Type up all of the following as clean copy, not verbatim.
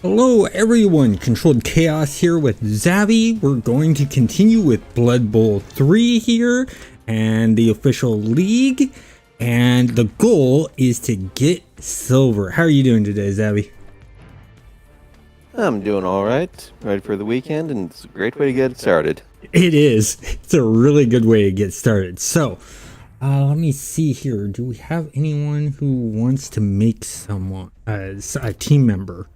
Hello everyone, Controlled Chaos here with Zabby. We're going to continue with Blood Bowl 3 here and the official league, and the goal is to get silver. How are you doing today, Zabby? I'm doing alright, ready for the weekend, and it's a great way to get started. It is. It's a really good way to get started. So, let me see here. Do we have anyone who wants to make someone as a team member?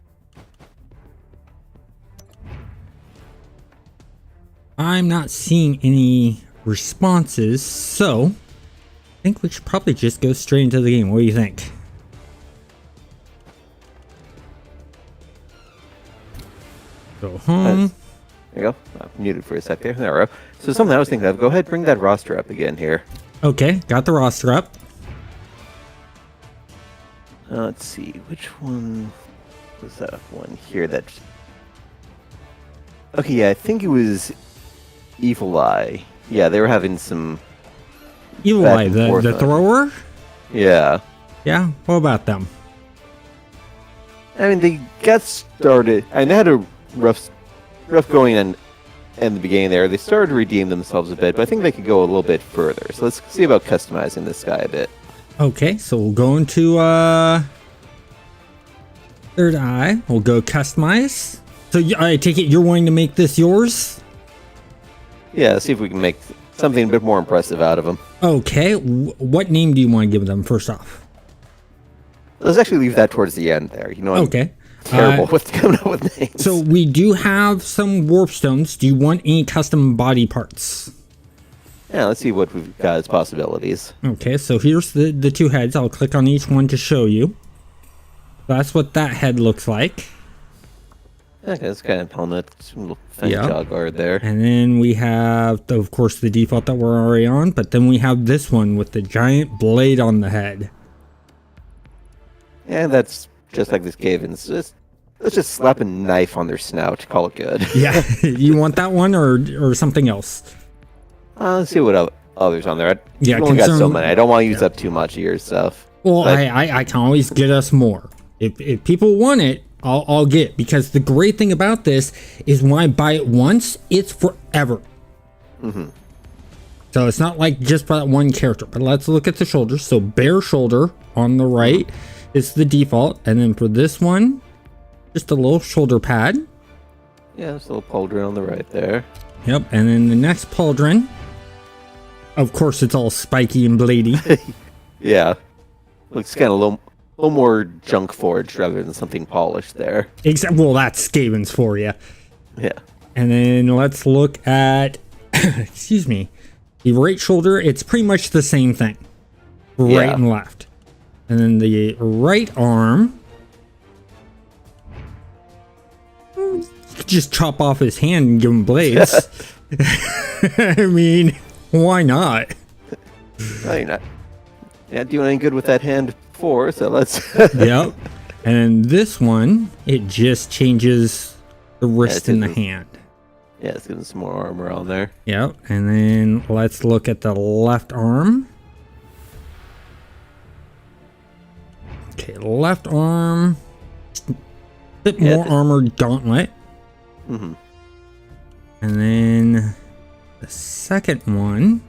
I'm not seeing any responses, so I think we should probably just go straight into the game. What do you think? Go home. There you go. I'm muted for a sec there. There we go. So something I was thinking of, go ahead, bring that roster up again here. Okay, got the roster up. Let's see, which one was that one here that... Okay, yeah, I think it was Evil Eye. Yeah, they were having some... Evil Eye, the thrower? Yeah. Yeah, what about them? I mean, they got started, and they had a rough going in the beginning there. They started to redeem themselves a bit, but I think they could go a little bit further. So let's see about customizing this guy a bit. Okay, so we'll go into Third Eye. We'll go customize. So I take it you're wanting to make this yours? Yeah, see if we can make something a bit more impressive out of him. Okay, what name do you want to give them first off? Let's actually leave that towards the end there. You know, okay. Terrible with coming up with names. So we do have some warp stones. Do you want any custom body parts? Yeah, let's see what we've got as possibilities. Okay, so here's the two heads. I'll click on each one to show you. That's what that head looks like. Okay, it's kind of helmet, little jaw guard there. And then we have, of course, the default that we're already on, but then we have this one with the giant blade on the head. Yeah, that's just like the Skavens. Let's just slap a knife on their snout, call it good. Yeah, you want that one or something else? Let's see what others on there. Yeah, I've only got so many. I don't want to use up too much of your stuff. Well, but I can always get us more. If people want it, I'll get, because the great thing about this is when I buy it once, it's forever. Mm-hmm. So it's not like just for that one character. But let's look at the shoulders. So bare shoulder on the right is the default, and then for this one, just a little shoulder pad. Yeah, just a little pauldron on the right there. Yep, and then the next pauldron, of course, it's all spiky and bladey. Yeah, looks kind of a little more junk forged rather than something polished there. Well, that's Skaven's for you. Yeah. And then let's look at, excuse me, the right shoulder. It's pretty much the same thing, right and left. And then the right arm, just chop off his hand and give him blades. I mean, why not? No, you're not doing any good with that hand before, so let's... Yep. And this one, it just changes the wrist and the hand. Yeah, it's getting some more armor on there. Yep. And then let's look at the left arm. Okay, left arm, a bit more armored gauntlet. Mm-hmm. And then the second one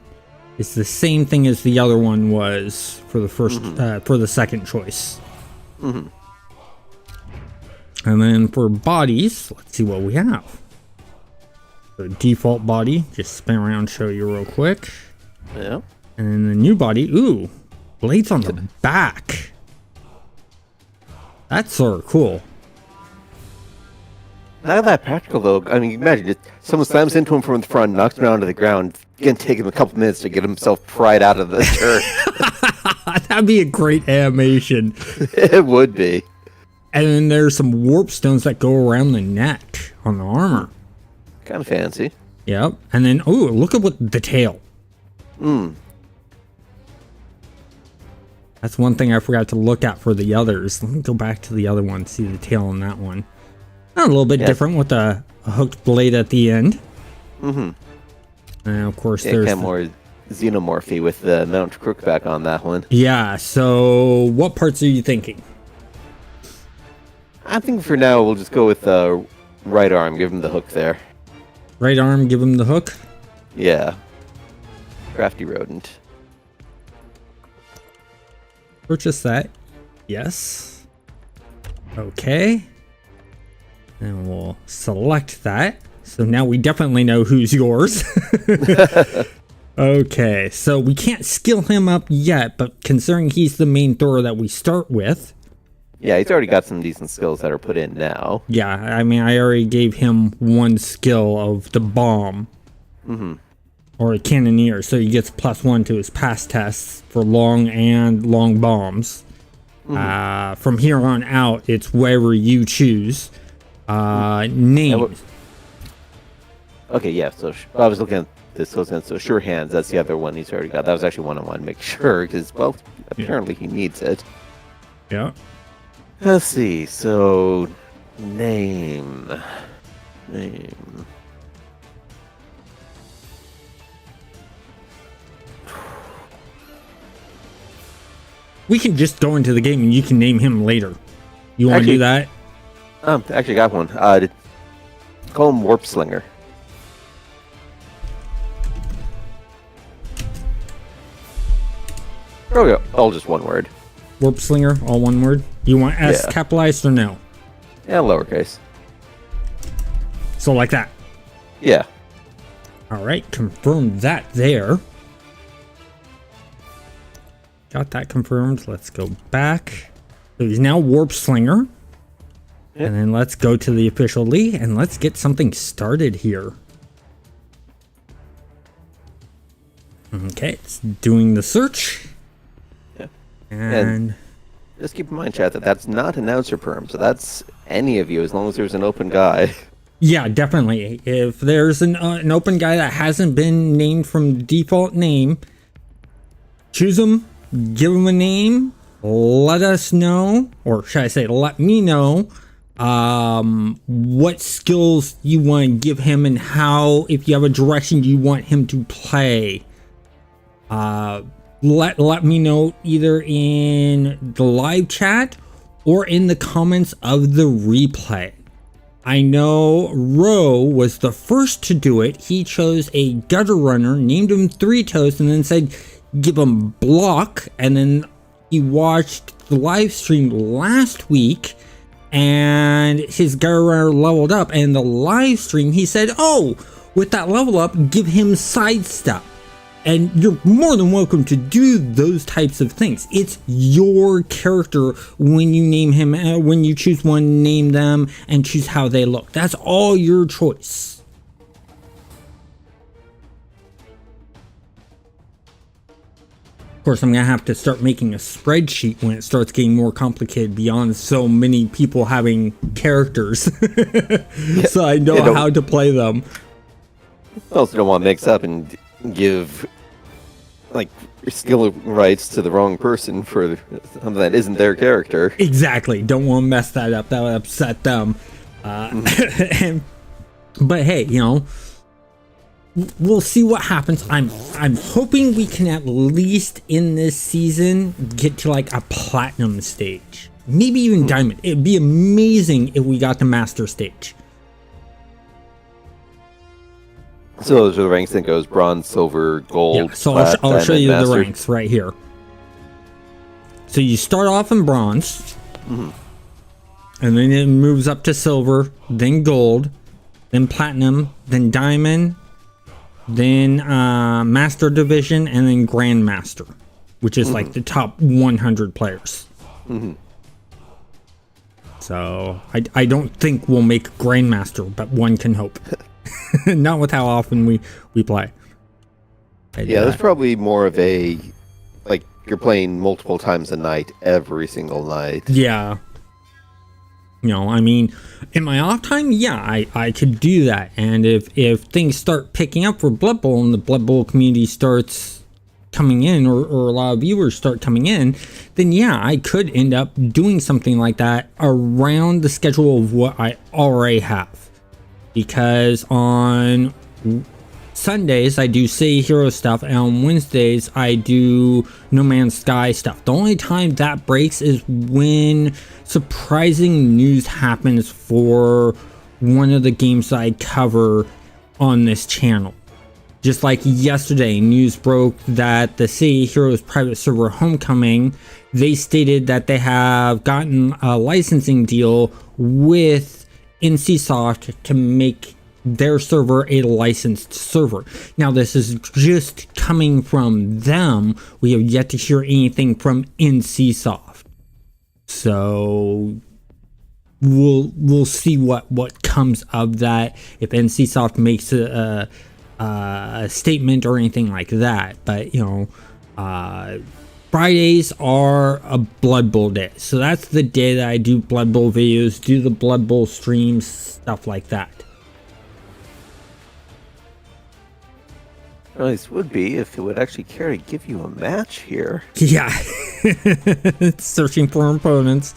is the same thing as the other one was for the first, for the second choice. Mm-hmm. And then for bodies, let's see what we have. So default body, just spin around and show you real quick. Yeah. And then the new body, ooh, blades on the back. That's sort of cool. Not that practical, though. I mean, imagine it. Someone slams into him from the front, knocks him down to the ground. It's going to take him a couple minutes to get himself pried out of the dirt. That'd be a great animation. It would be. And then there's some warp stones that go around the neck on the armor. Kind of fancy. Yep. And then, oh, look at what the tail. That's one thing I forgot to look at for the others. Let me go back to the other one, see the tail on that one. A little bit different with a hooked blade at the end. Mm-hmm. And of course, there's kind of more xenomorphy with the Mount Crookback on that one. Yeah, so what parts are you thinking? I I think for now we'll just go with right arm. Give him the hook there. Right arm, give him the hook. Yeah. Crafty rodent. Purchase that. Yes. Okay. And we'll select that. So now we definitely know who's yours. Okay, so we can't skill him up yet, but considering he's the main thrower that we start with. Yeah, he's already got some decent skills that are put in now. Yeah, I mean, I already gave him one skill of the bomb. Mm-hmm. Or a cannoneer, so he gets +1 to his pass tests for long and long bombs. Mm-hmm. From here on out, it's wherever you choose. Names. Okay, yeah, so I was looking at this, so sure hands, that's the other one he's already got. That was actually one I wanted to make sure, because, well, apparently he needs it. Yeah. Let's see, so name. We can just go into the game and you can name him later. You want to do that? Actually got one. Call him Warp Slinger. Oh yeah, all just one word. Warp Slinger, all one word. You want S capitalized or no? Yeah, lowercase. So like that. Yeah. All right, confirm that there. Got that confirmed. Let's go back. So he's now Warp Slinger. Yep. And then let's go to the official league and let's get something started here. Okay, it's doing the search. Yeah. And just keep in mind, chat, that that's not announcer perm, so that's any of you as long as there's an open guy. Yeah, definitely. If there's an open guy that hasn't been named from default name, choose him. Give him a name, let us know, or should I say let me know, what skills you want to give him and how, if you have a direction you want him to play. Let me know either in the live chat or in the comments of the replay. I know Ro was the first to do it. He chose a gutter runner, named him Three Toes, and then said give him block, and then he watched the live stream last week and his gutter runner leveled up, and the live stream he said, oh, with that level up, give him sidestep. And you're more than welcome to do those types of things. It's your character when you name him, when you choose one, name them, and choose how they look. That's all your choice. Of course, I'm going to have to start making a spreadsheet when it starts getting more complicated beyond so many people having characters. So I know how to play them. Also don't want to mix up and give like skill rights to the wrong person for something that isn't their character. Exactly. Don't want to mess that up. That would upset them. But hey, you know, we'll see what happens. I'm hoping we can at least in this season get to like a platinum stage, maybe even diamond. It'd be amazing if we got the master stage. So those are the ranks that goes bronze, silver, gold. Yeah, so I'll show you the ranks right here. So you start off in bronze, and then it moves up to silver, then gold, then platinum, then diamond, then master division, and then grandmaster, which is like the top 100 players. So I don't think we'll make grandmaster, but one can hope. Not with how often we play. Yeah, there's probably more of a like you're playing multiple times a night, every single night. Yeah. You know, I mean, in my off time, yeah, I could do that. And if things start picking up for Blood Bowl and the Blood Bowl community starts coming in, or a lot of viewers start coming in, then yeah, I could end up doing something like that around the schedule of what I already have. Because on Sundays I do City Hero stuff, and on Wednesdays I do No Man's Sky stuff. The only time that breaks is when surprising news happens for one of the games that I cover on this channel. Just like yesterday, news broke that the City Heroes private server Homecoming, they stated that they have gotten a licensing deal with NCSoft to make their server a licensed server. Now, this is just coming from them. We have yet to hear anything from NCSoft. So we'll see what comes of that, if NCSoft makes a statement or anything like that. But Fridays are a Blood Bowl day, so that's the day that I do Blood Bowl videos, do the Blood Bowl streams, stuff like that. Nice would be if it would actually care to give you a match here. Yeah. Searching for opponents.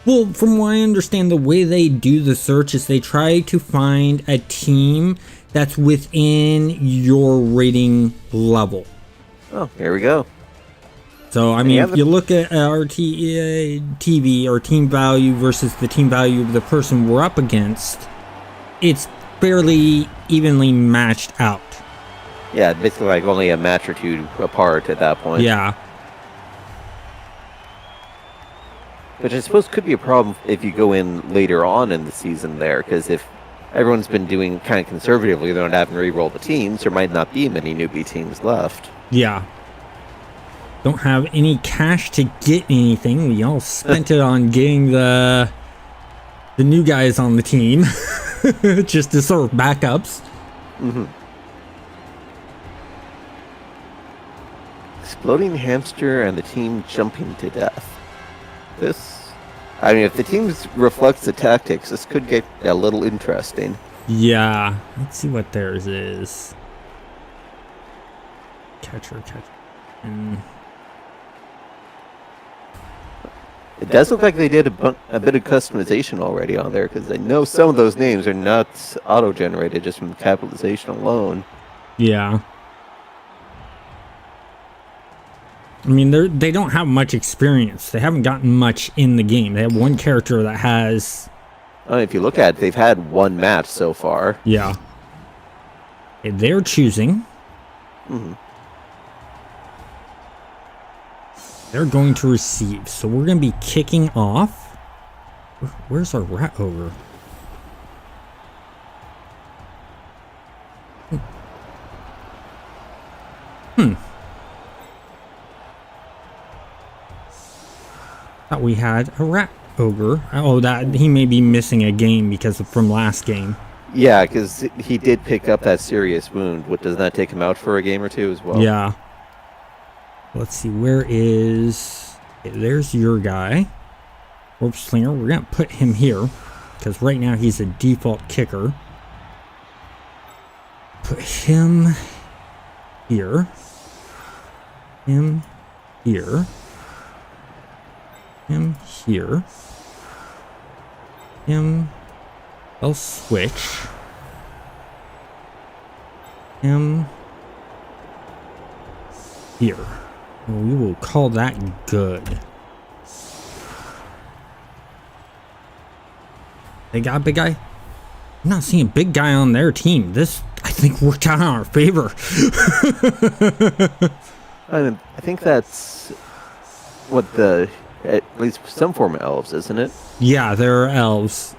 Well, from what I understand, the way they do the search is they try to find a team that's within your rating level. Oh, here we go. So, I mean, if you look at our TV, or team value versus the team value of the person we're up against, it's fairly evenly matched out. Yeah, basically like only a match or two apart at that point. Yeah. Which I suppose could be a problem if you go in later on in the season there, because if everyone's been doing kind of conservatively, they're not having to re-roll the teams, there might not be many newbie teams left. Yeah. Don't have any cash to get anything. We all spent it on getting the new guys on the team, just to sort of backups. Mm-hmm. Exploding hamster and the team jumping to death. If the team reflects the tactics, this could get a little interesting. Yeah. Let's see what theirs is. Catcher. It does look like they did a bit of customization already on there, because I know some of those names are not auto-generated just from the capitalization alone. Yeah. I mean, they don't have much experience. They haven't gotten much in the game. They have one character that has... If you look at it, they've had one match so far. Yeah. They're choosing. Mm-hmm. They're going to receive. So we're going to be kicking off. Where's our rat ogre? Thought we had a rat ogre. Oh, that he may be missing a game because from last game. Yeah, because he did pick up that serious wound. Doesn't that take him out for a game or two as well? Yeah. Let's see, where is... Okay, there's your guy. Rope Slinger. We're going to put him here, because right now he's a default kicker. Put him here. Him here. Him here. Him. I'll switch. Him here. We will call that good. They got a big guy? I'm not seeing a big guy on their team. This, I think, worked out in our favor. I think that's what at least some form of elves, isn't it? Yeah, there are elves.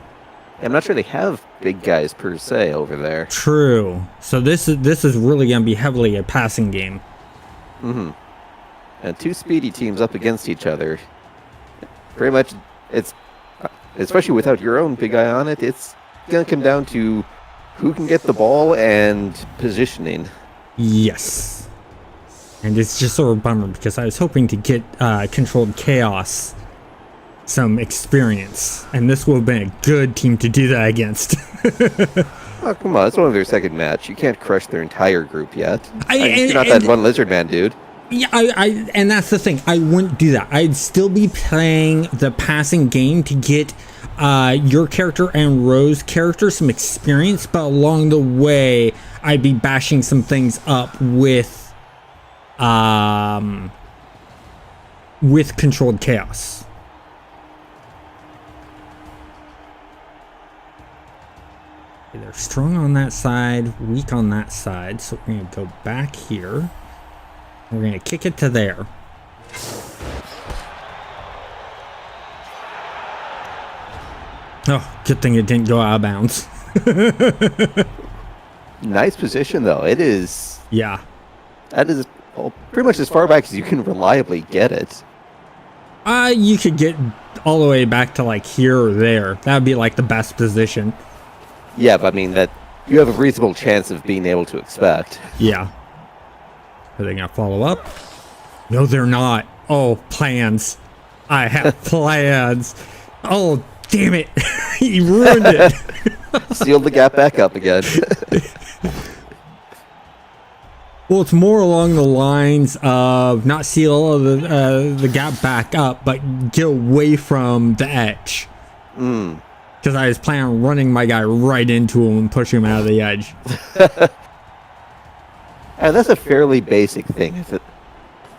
I'm not sure they have big guys per se over there. True. So this is really going to be heavily a passing game. Mm-hmm. And two speedy teams up against each other. Pretty much, it's especially without your own big guy on it, it's going to come down to who can get the ball and positioning. Yes. And it's just sort of a bummer because I was hoping to get Controlled Chaos some experience. And this would have been a good team to do that against. Oh, come on. It's only their second match. You can't crush their entire group yet. You're not that one lizard man, dude. Yeah, and that's the thing. I wouldn't do that. I'd still be playing the passing game to get your character and Rose's character some experience, but along the way, I'd be bashing some things up with controlled chaos. Okay, they're strong on that side, weak on that side, so we're gonna go back here. We're gonna kick it to there. Oh, good thing it didn't go out of bounds. Nice position, though. It is. Yeah. That is pretty much as far back as you can reliably get it. You could get all the way back to like here or there. That would be like the best position. Yeah, but I mean that you have a reasonable chance of being able to expect. Yeah. Are they gonna follow up? No, they're not. Oh, plans. I have plans. Oh, damn it. He ruined it. Sealed the gap back up again. Well, it's more along the lines of not seal the gap back up, but get away from the edge. Because I was planning on running my guy right into him and pushing him out of the edge. And that's a fairly basic thing. If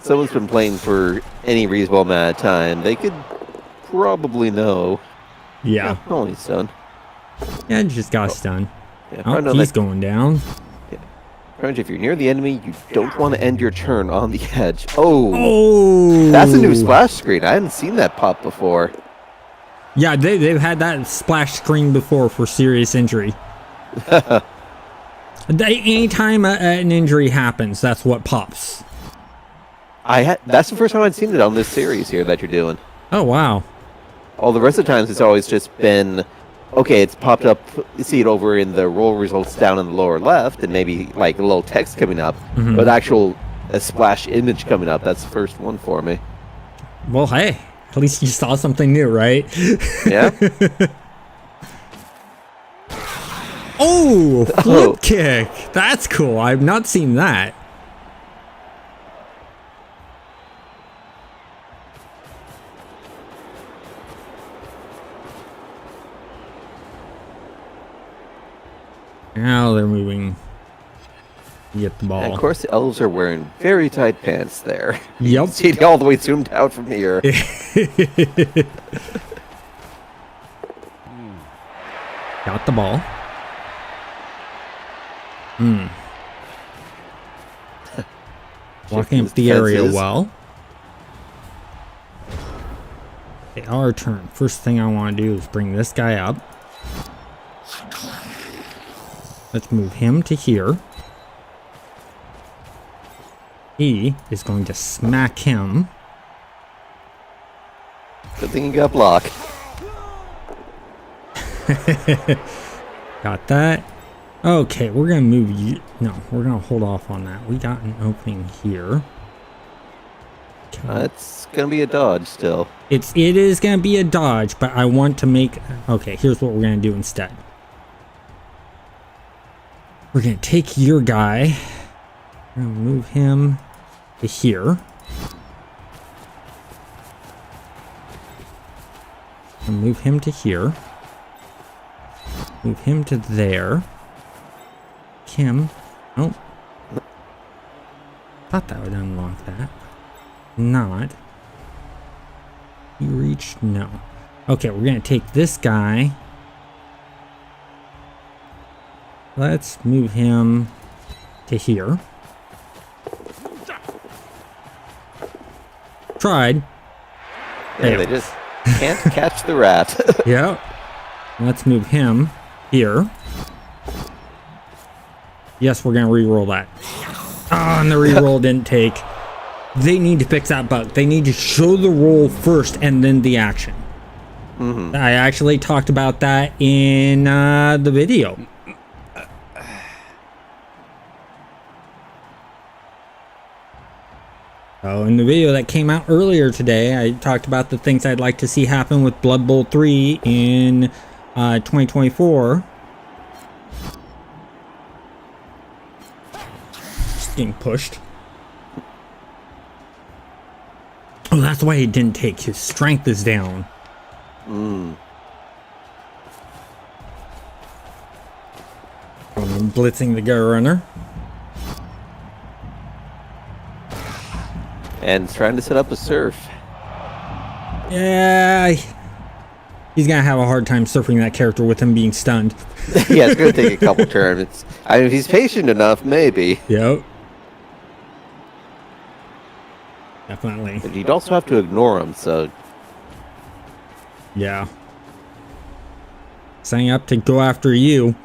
someone's been playing for any reasonable amount of time, they could probably know. Yeah. Oh, he's done. Yeah, just got stunned. Yeah, oh, he's going down. If you're near the enemy, you don't want to end your turn on the edge. Oh! Oh! That's a new splash screen. I hadn't seen that pop before. Yeah, they've had that splash screen before for serious injury. Anytime an injury happens, that's what pops. That's the first time I'd seen it on this series here that you're doing. Oh, wow. All the rest of the times it's always just been, okay, it's popped up, you see it over in the roll results down in the lower left, and maybe like a little text coming up, but a splash image coming up, that's the first one for me. Well, hey, at least you saw something new, right? Yeah. Oh, flip kick. That's cool. I've not seen that. Now they're moving. Get the ball. And of course, the elves are wearing very tight pants there. Yep. See it all the way zoomed out from here. Got the ball. Blocking up the area well. Okay, our turn. First thing I want to do is bring this guy up. Let's move him to here. He is going to smack him. Good thing you got blocked. Got that. Okay, we're going to move you. No, we're going to hold off on that. We got an opening here. Okay. It's going to be a dodge still. It is going to be a dodge, but I want to make... Okay, here's what we're going to do instead. We're going to take your guy. We're going to move him to here. And move him to here. Move him to there. Kim. Oh. Thought that would unlock that. Not. You reached? No. Okay, we're going to take this guy. Let's move him to here. Tried. Yeah, they just can't catch the rat. Yep. Let's move him here. Yes, we're going to re-roll that. Ah, and the re-roll didn't take. They need to fix that bug. They need to show the roll first and then the action. I actually talked about that in the video. Oh, in the video that came out earlier today, I talked about the things I'd like to see happen with Blood Bowl 3 in 2024. Just getting pushed. Oh, that's why he didn't take. His strength is down. Blitzing the guy runner. And trying to set up a surf. Yeah. He's going to have a hard time surfing that character with him being stunned. Yeah, it's going to take a couple turns. I mean, if he's patient enough, maybe. Yep. Definitely. But you'd also have to ignore him, so... Yeah. Signing up to go after you.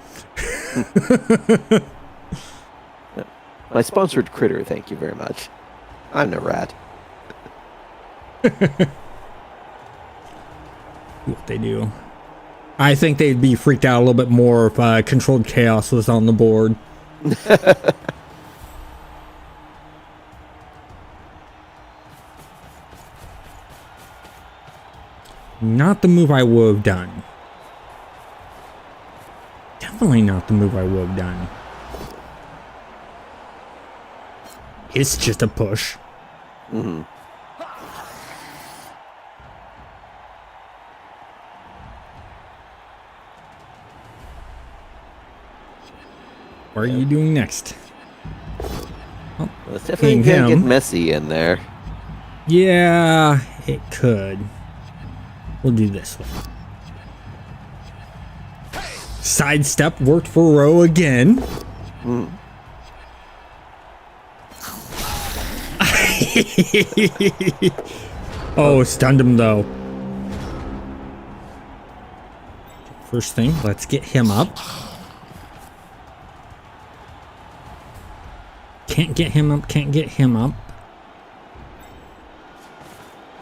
My sponsored critter, thank you very much. I'm no rat. What they do. I think they'd be freaked out a little bit more if Controlled Chaos was on the board. Not the move I would have done. Definitely not the move I would have done. It's just a push. Mm-hmm. What are you doing next? Well, it's definitely going to get messy in there. Yeah, it could. We'll do this one. Sidestep worked for Row again. Mm. Oh, stunned him though. First thing, let's get him up. Can't get him up, can't get him up.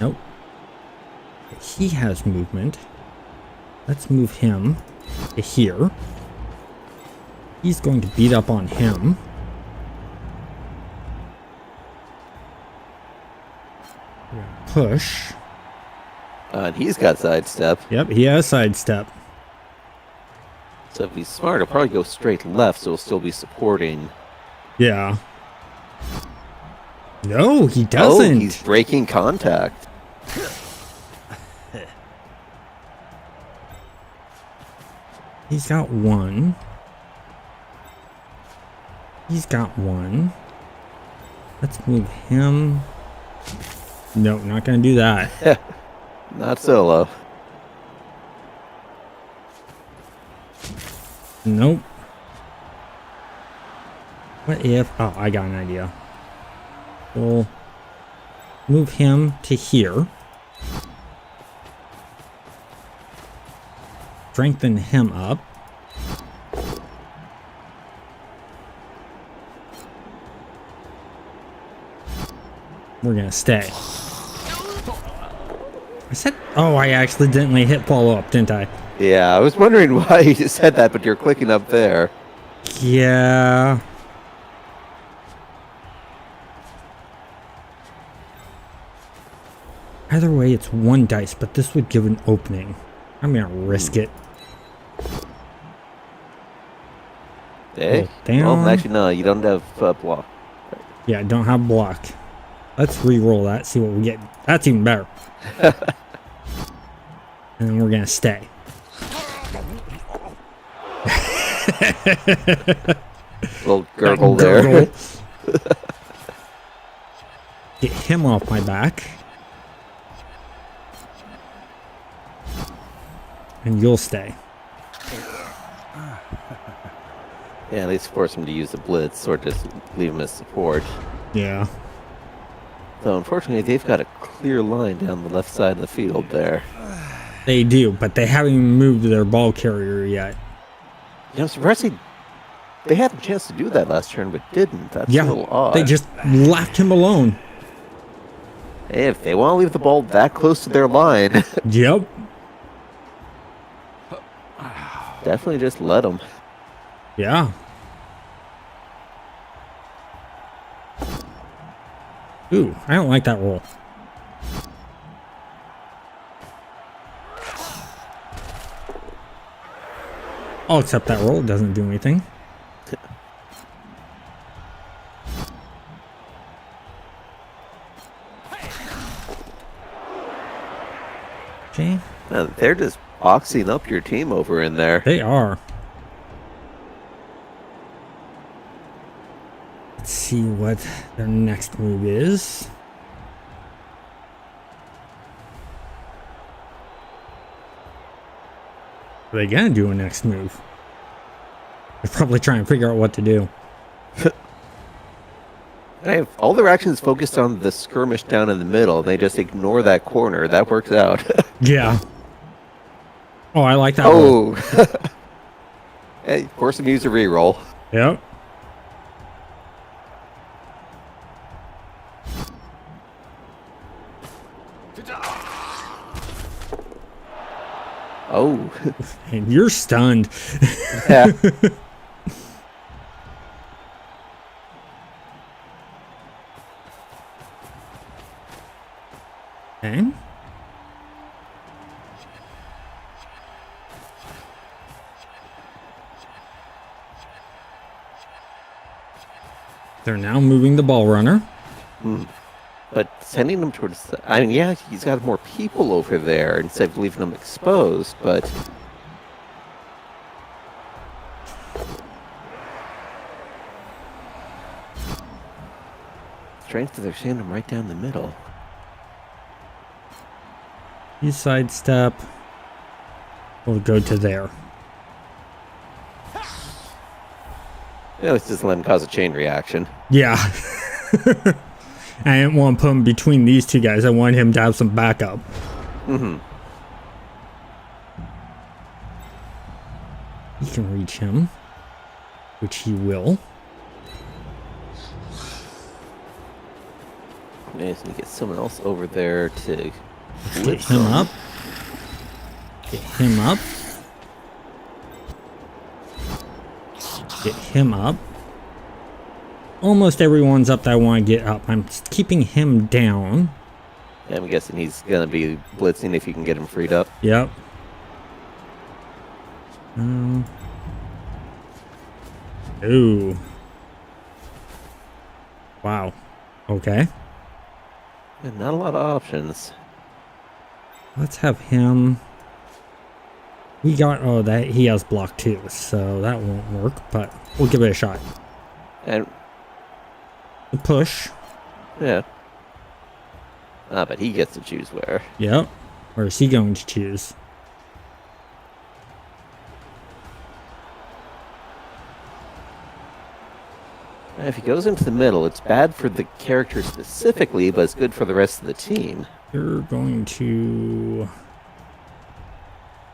Nope. He has movement. Let's move him to here. He's going to beat up on him. Push. And he's got sidestep. Yep, he has sidestep. So if he's smart, he'll probably go straight left, so he'll still be supporting. Yeah. No, he doesn't. Oh, he's breaking contact. He's got one. He's got one. Let's move him. Nope, not gonna do that. Not solo. Nope. What if... Oh, I got an idea. We'll move him to here. Strengthen him up. We're gonna stay. I said... Oh, I accidentally hit follow up, didn't I? Yeah, I was wondering why you just said that, but you're clicking up there. Yeah. Either way, it's one dice, but this would give an opening. I'm gonna risk it. Hey? Down. Well, actually, no, you don't have block. Yeah, don't have block. Let's re-roll that, see what we get. That's even better. And then we're gonna stay. Little gurgle there. Get him off my back. And you'll stay. Yeah, at least force him to use the blitz, or just leave him as support. Yeah. So unfortunately, they've got a clear line down the left side of the field there. They do, but they haven't even moved their ball carrier yet. You know, surprisingly, they had a chance to do that last turn, but didn't. That's a little odd. They just left him alone. Hey, if they want to leave the ball that close to their line, Yep. definitely just let them. Yeah. Ooh, I don't like that roll. I'll accept that roll. It doesn't do anything. Okay. Man, they're just boxing up your team over in there. They are. Let's see what their next move is. What are they gonna do a next move? They're probably trying to figure out what to do. All their actions focused on the skirmish down in the middle. They just ignore that corner. That works out. Yeah. Oh, I like that. Oh. Hey, force him to use a reroll. Yep. Oh. And you're stunned. Yeah. Okay. They're now moving the ball runner. But sending them towards the... I mean, yeah, he's got more people over there instead of leaving them exposed, but... Strange that they're sending them right down the middle. You sidestep. We'll go to there. Yeah, let's just let him cause a chain reaction. Yeah. I didn't want to put him between these two guys. I want him to have some backup. Mm-hmm. You can reach him, which he will. Man, so we get someone else over there to Get blitz him them. up. Get him up. Get him up. Almost everyone's up that I want to get up. I'm keeping him down. Yeah, I'm guessing he's gonna be blitzing if you can get him freed up. Yep. Ooh. Wow. Okay. Yeah, not a lot of options. Let's have him. We got, oh, that he has block too, so that won't work, but we'll give it a shot. And The push. yeah. Ah, but he gets to choose where. Yep. Where is he going to choose? If he goes into the middle, it's bad for the character specifically, but it's good for the rest of the team. You're going to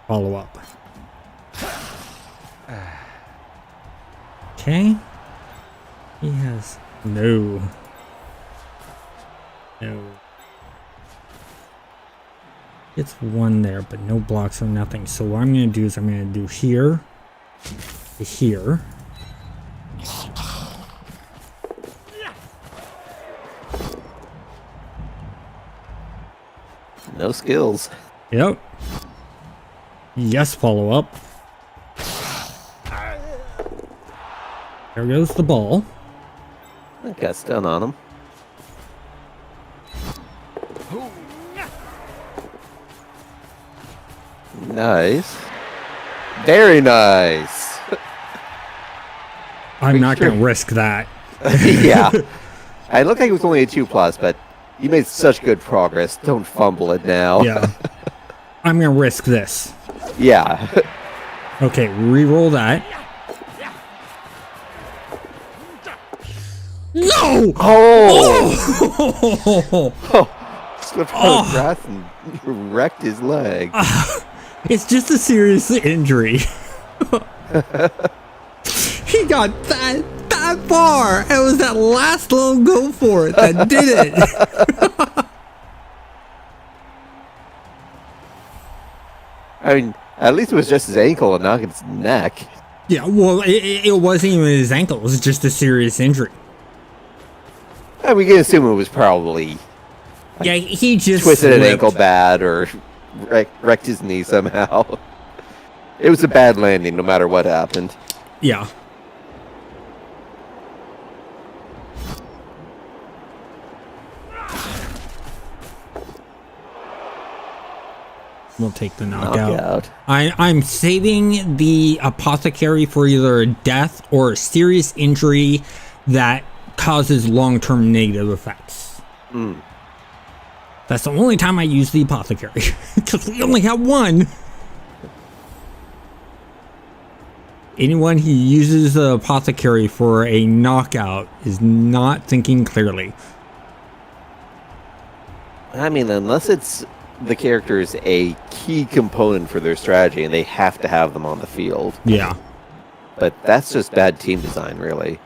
follow up. Okay. He has no. It's one there, but no blocks or nothing. So what I'm going to do is I'm going to do here to here. No skills. Yep. Yes, follow up. There goes the ball. That got stun on him. Nice. Very nice. I'm not sure. going to risk that. Yeah. It looked like it was only a 2+, but you made such good progress. Don't fumble it now. Yeah. I'm going to risk this. Yeah. Okay, re-roll that. No! Oh! Slipped on the grass and wrecked his leg. It's just a serious injury. He got that far. It was that last little go for it that did it. I mean, at least it was just his ankle and not his neck. Yeah, well, it wasn't even his ankle. It was just a serious injury. And we can assume it was probably Yeah, he just twisted an slipped. ankle bad or wrecked his knee somehow. It was a bad landing no matter what happened. Yeah. We'll take the knockout. I'm saving the apothecary for either a death or a serious injury that causes long-term negative effects. That's the only time I use the apothecary, because we only have one. Anyone who uses the apothecary for a knockout is not thinking clearly. I mean, unless it's the character is a key component for their strategy and they have to have them on the field. Yeah. But that's just bad team design, really.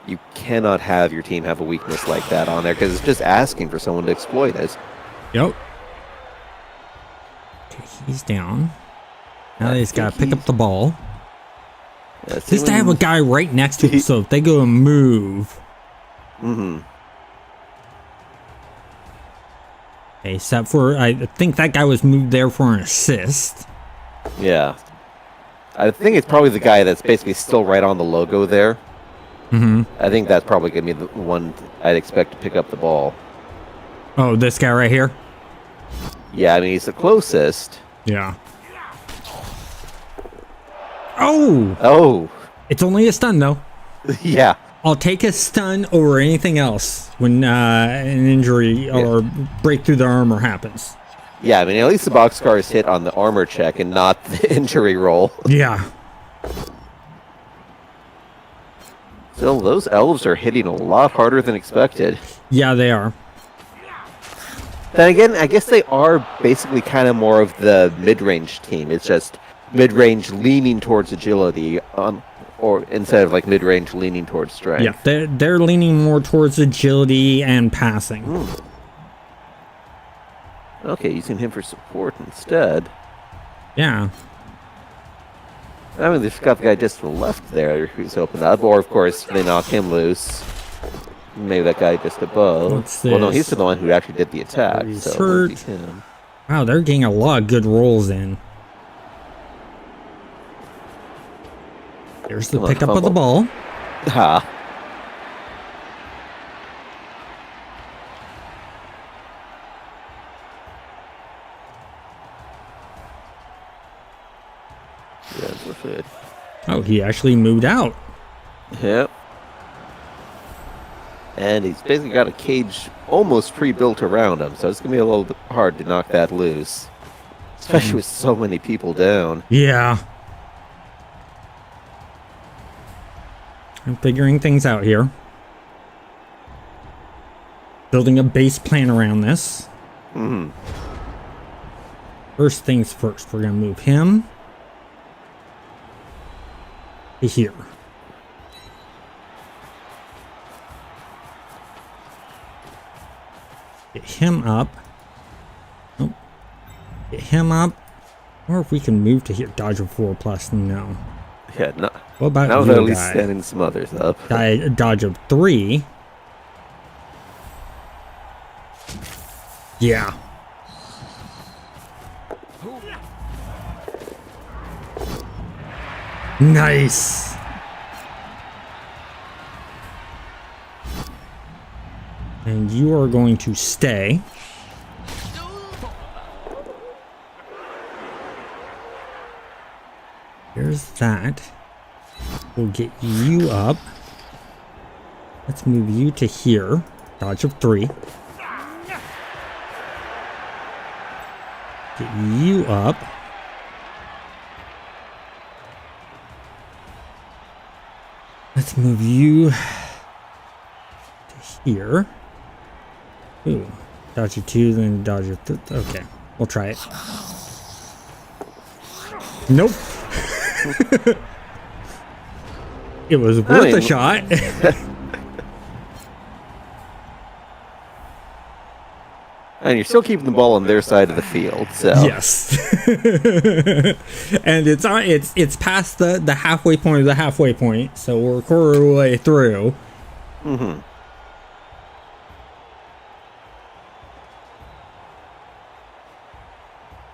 You cannot have your team have a weakness like that on there because it's just asking for someone to exploit it. Yep. Okay, he's down. Now they just gotta pick up the ball. At least I have a guy right next to him, so if they go and move. Okay, except for, I think that guy was moved there for an assist. Yeah. I think it's probably the guy that's basically still right on the logo there. I think that's probably going to be the one I'd expect to pick up the ball. Oh, this guy right here? Yeah, I mean, he's the closest. Yeah. Oh! Oh! It's only a stun, though. Yeah. I'll take a stun over anything else when an injury or break through the armor happens. Yeah, I mean, at least the boxcar is hit on the armor check and not the injury roll. Yeah. Still, those elves are hitting a lot harder than expected. Yeah, they are. Then again, I guess they are basically kind of more of the mid-range team. It's just mid-range leaning towards agility, or instead of like mid-range leaning towards strength. Yeah, they're leaning more towards agility and passing. Okay, using him for support instead. Yeah. I mean, they've got the guy just to the left there who's opened up, or of course they knock him loose. Maybe that guy just above. What's Well, no, this? he's the one who actually did the attack. He's So hurt. it'd be him. Wow, they're getting a lot of good rolls in. There's the Come on, pickup of the fumble. ball. Ha. Yeah, that's with it. Oh, he actually moved out. Yep. And he's basically got a cage almost pre-built around him, so it's going to be a little bit hard to knock that loose. Especially with so many people down. Yeah. I'm figuring things out here. Building a base plan around this. First things first, we're going to move him to here. Get him up. Oh. Get him up. Or if we can move to here. Dodge of 4+. No. Yeah, no, What about now you, they're at least guy? standing some others up. Dodge of 3. Yeah. Nice. And you are going to stay. There's that. We'll get you up. Let's move you to here. Dodge of 3. Get you up. Let's move you to here. Ooh. Dodge of 2, then dodge of 3. Okay. We'll try it. Nope. It was worth a shot. And you're still keeping the ball on their side of the field, so... Yes. And it's past the halfway point of the halfway point, so we're a quarter of the way through. Mm-hmm.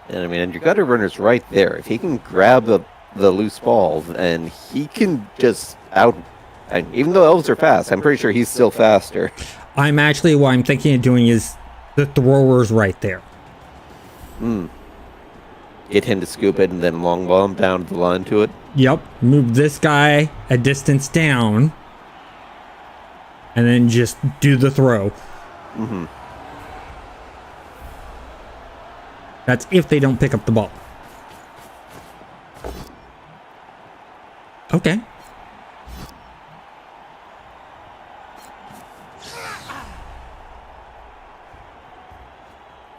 And I mean, and your gutter runner's right there. If he can grab the loose ball, and he can just out... And even though elves are fast, I'm pretty sure he's still faster. I'm actually, what I'm thinking of doing is the thrower's right there. Get him to scoop it and then long bomb down the line to it. Yep. Move this guy a distance down. and then just do the throw. Mm-hmm. That's if they don't pick up the ball. Okay.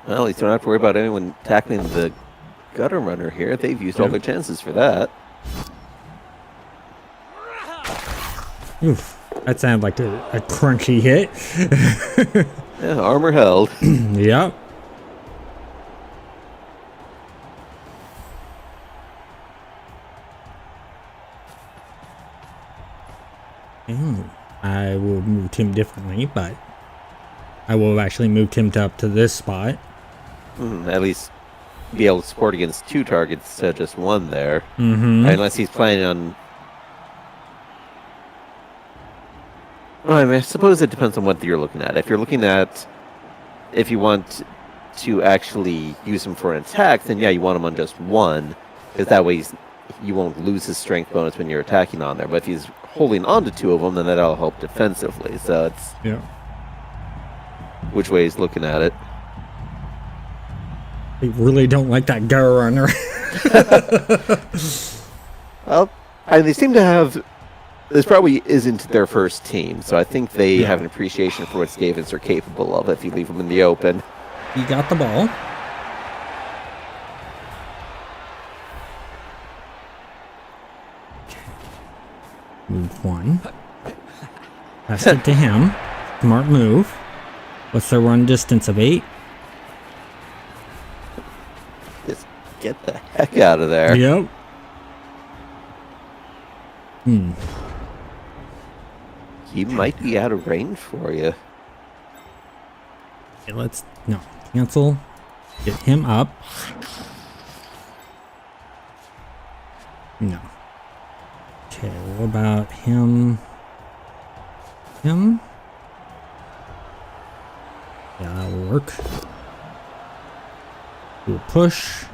Well, at least you don't have to worry about anyone tackling the gutter runner here. They've used all their chances for that. Oof. That sounded like a crunchy hit. Yeah, armor held. Yep. I will have moved him differently, but I will have actually moved him up to this spot. At least be able to support against 2 targets instead of just 1 there. Mm-hmm. Unless he's planning on... Well, I mean, I suppose it depends on what you're looking at. If you're looking at... If you want to actually use him for an attack, then yeah, you want him on just 1. Because that way you won't lose his strength bonus when you're attacking on there. But if he's holding on to 2 of them, then that'll help defensively. So it's... Yeah. Which way he's looking at it. I really don't like that gutter runner. Well, they seem to have... This probably isn't their first team, so I think they have an appreciation for what Skavens are capable of if you leave them in the open. He got the ball. Move 1. Pass it to him. Smart move. What's the run distance of 8? Just get the heck out of there. Yep. He might be out of range for you. Okay, no, cancel. Get him up. No. Okay, what about him? Yeah, that'll work. Do a push.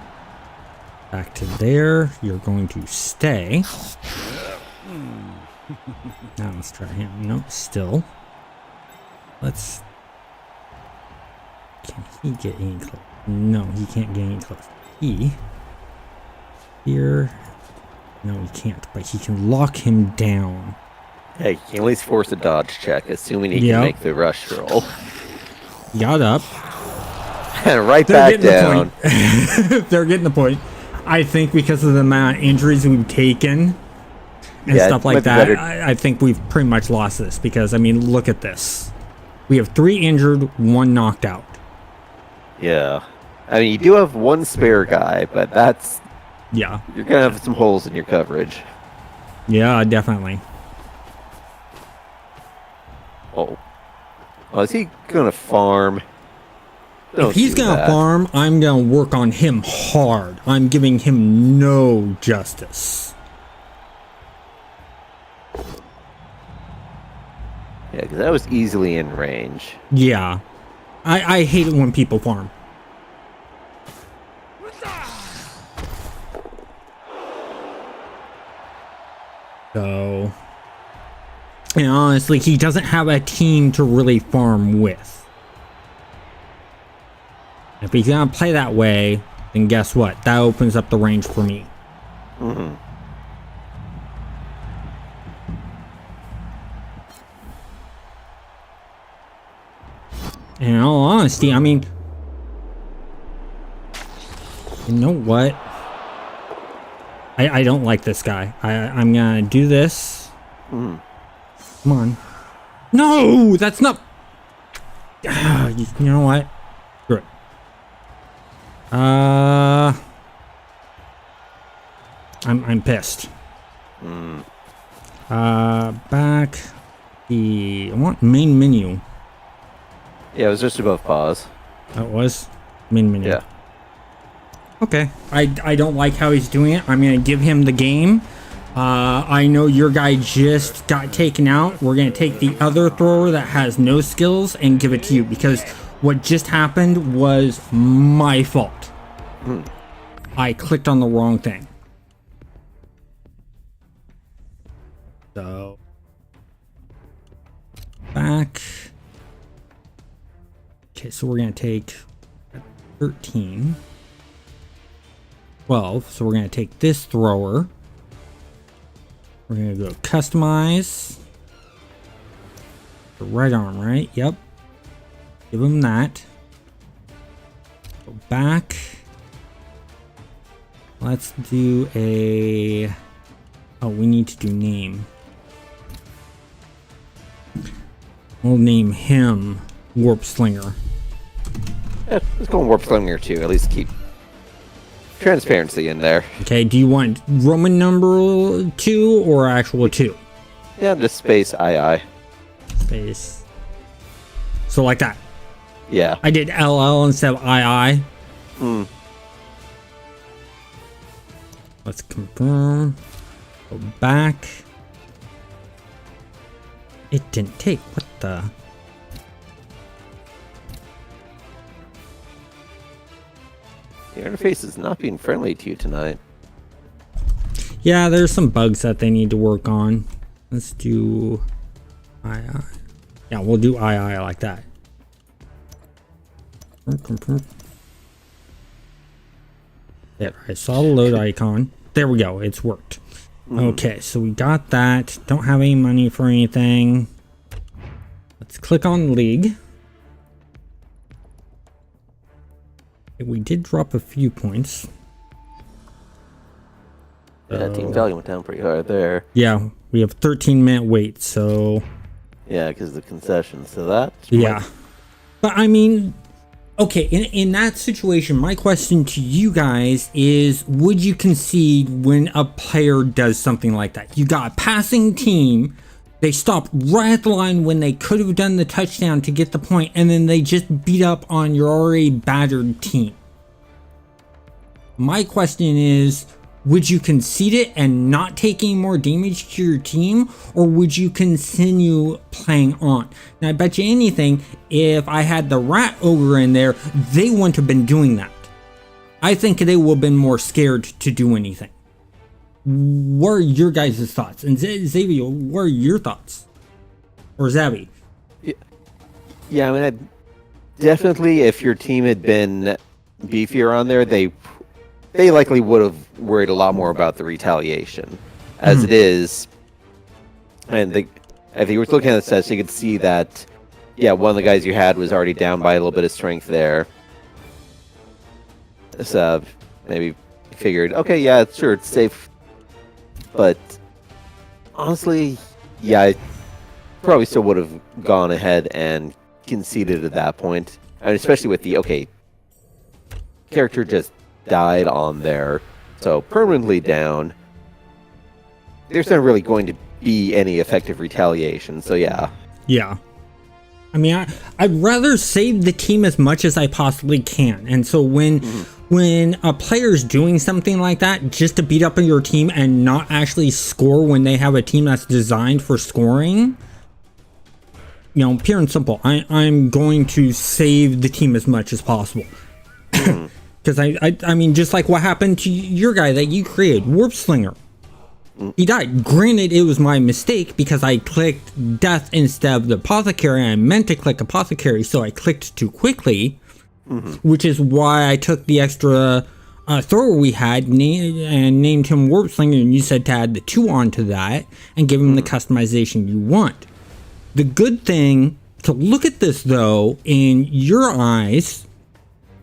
Back to there. You're going to stay. Now let's try him. Nope, still. Let's... Can he get any close? No, he can't get any close. Here... No, he can't, but he can lock him down. Hey, you can at least force a dodge check, assuming he can make the rush roll. Got up. And right back down. They're getting the point. I think because of the amount of injuries we've taken and stuff like that, I think we've pretty much lost this. Because, I mean, look at this. We have 3 injured, 1 knocked out. Yeah. I mean, you do have 1 spare guy, but that's... Yeah. You're going to have some holes in your coverage. Yeah, definitely. Oh. Oh, is he going to farm? If he's going to farm, I'm going to work on him hard. I'm giving him no justice. Yeah, because that was easily in range. Yeah. I hate it when people farm. So... And honestly, he doesn't have a team to really farm with. If he's gonna play that way, then guess what? That opens up the range for me. Mm-hmm. In all honesty, I mean... You know what? I don't like this guy. I'm gonna do this. Mm. Come on. No! That's not... You know what? Screw it. I'm pissed. Mm. Back. I want main menu. Yeah, it was just above pause. That was main menu. Yeah. Okay. I don't like how he's doing it. I'm gonna give him the game. I know your guy just got taken out. We're gonna take the other thrower that has no skills and give it to you, because what just happened was my fault. I clicked on the wrong thing. So back. so we're going to take 13. 12. So we're going to take this thrower. We're going to go customize. The right arm, right? Yep. Give him that. Go back. Let's do a... Oh, we need to do name. We'll name him Warp Slinger. Yeah, let's go Warp Slinger too. At least keep transparency in there. Okay, do you want Roman number 2 or actual 2? Yeah, just space II. Space. So like that. Yeah. I did LL instead of II. Let's confirm. Go back. It didn't take. What the? The interface is not being friendly to you tonight. Yeah, there's some bugs that they need to work on. Let's do II. Yeah, we'll do II like that. There, I saw the load icon. There we go, it's worked. Okay, so we got that. Don't have any money for anything. Let's click on League. We did drop a few points. Yeah, team value went down pretty hard there. Yeah, we have 13-minute wait, so... Yeah, because of the concessions, so that... Yeah. But I mean... Okay, in that situation, my question to you guys is, would you concede when a player does something like that? You got a passing team, they stop right at the line when they could have done the touchdown to get the point, and then they just beat up on your already battered team. My question is, would you concede it and not take any more damage to your team, or would you continue playing on? Now, I bet you anything, if I had the rat ogre in there, they wouldn't have been doing that. I think they would have been more scared to do anything. What are your guys' thoughts? And Xavier, what are your thoughts? Or Zabby? Yeah, I mean, definitely if your team had been beefier on there, they likely would have worried a lot more about the retaliation. As it is, and if you were looking at the stats, you could see that, yeah, one of the guys you had was already down by a little bit of strength there. So maybe figured, okay, yeah, sure, it's safe. But honestly, yeah, I probably still would have gone ahead and conceded at that point. I mean, especially with the, okay, character just died on there, so permanently down. There's not really going to be any effective retaliation, so yeah. Yeah. I mean, I'd rather save the team as much as I possibly can. And so when a player's doing something like that just to beat up on your team and not actually score when they have a team that's designed for scoring, you know, pure and simple, I'm going to save the team as much as possible. Because I mean, just like what happened to your guy that you created, Warp Slinger. He died. Granted, it was my mistake because I clicked death instead of the apothecary. I meant to click apothecary, so I clicked too quickly, which is why I took the extra thrower we had and named him Warp Slinger, and you said to add the 2 onto that and give him the customization you want. The good thing to look at this, though, in your eyes,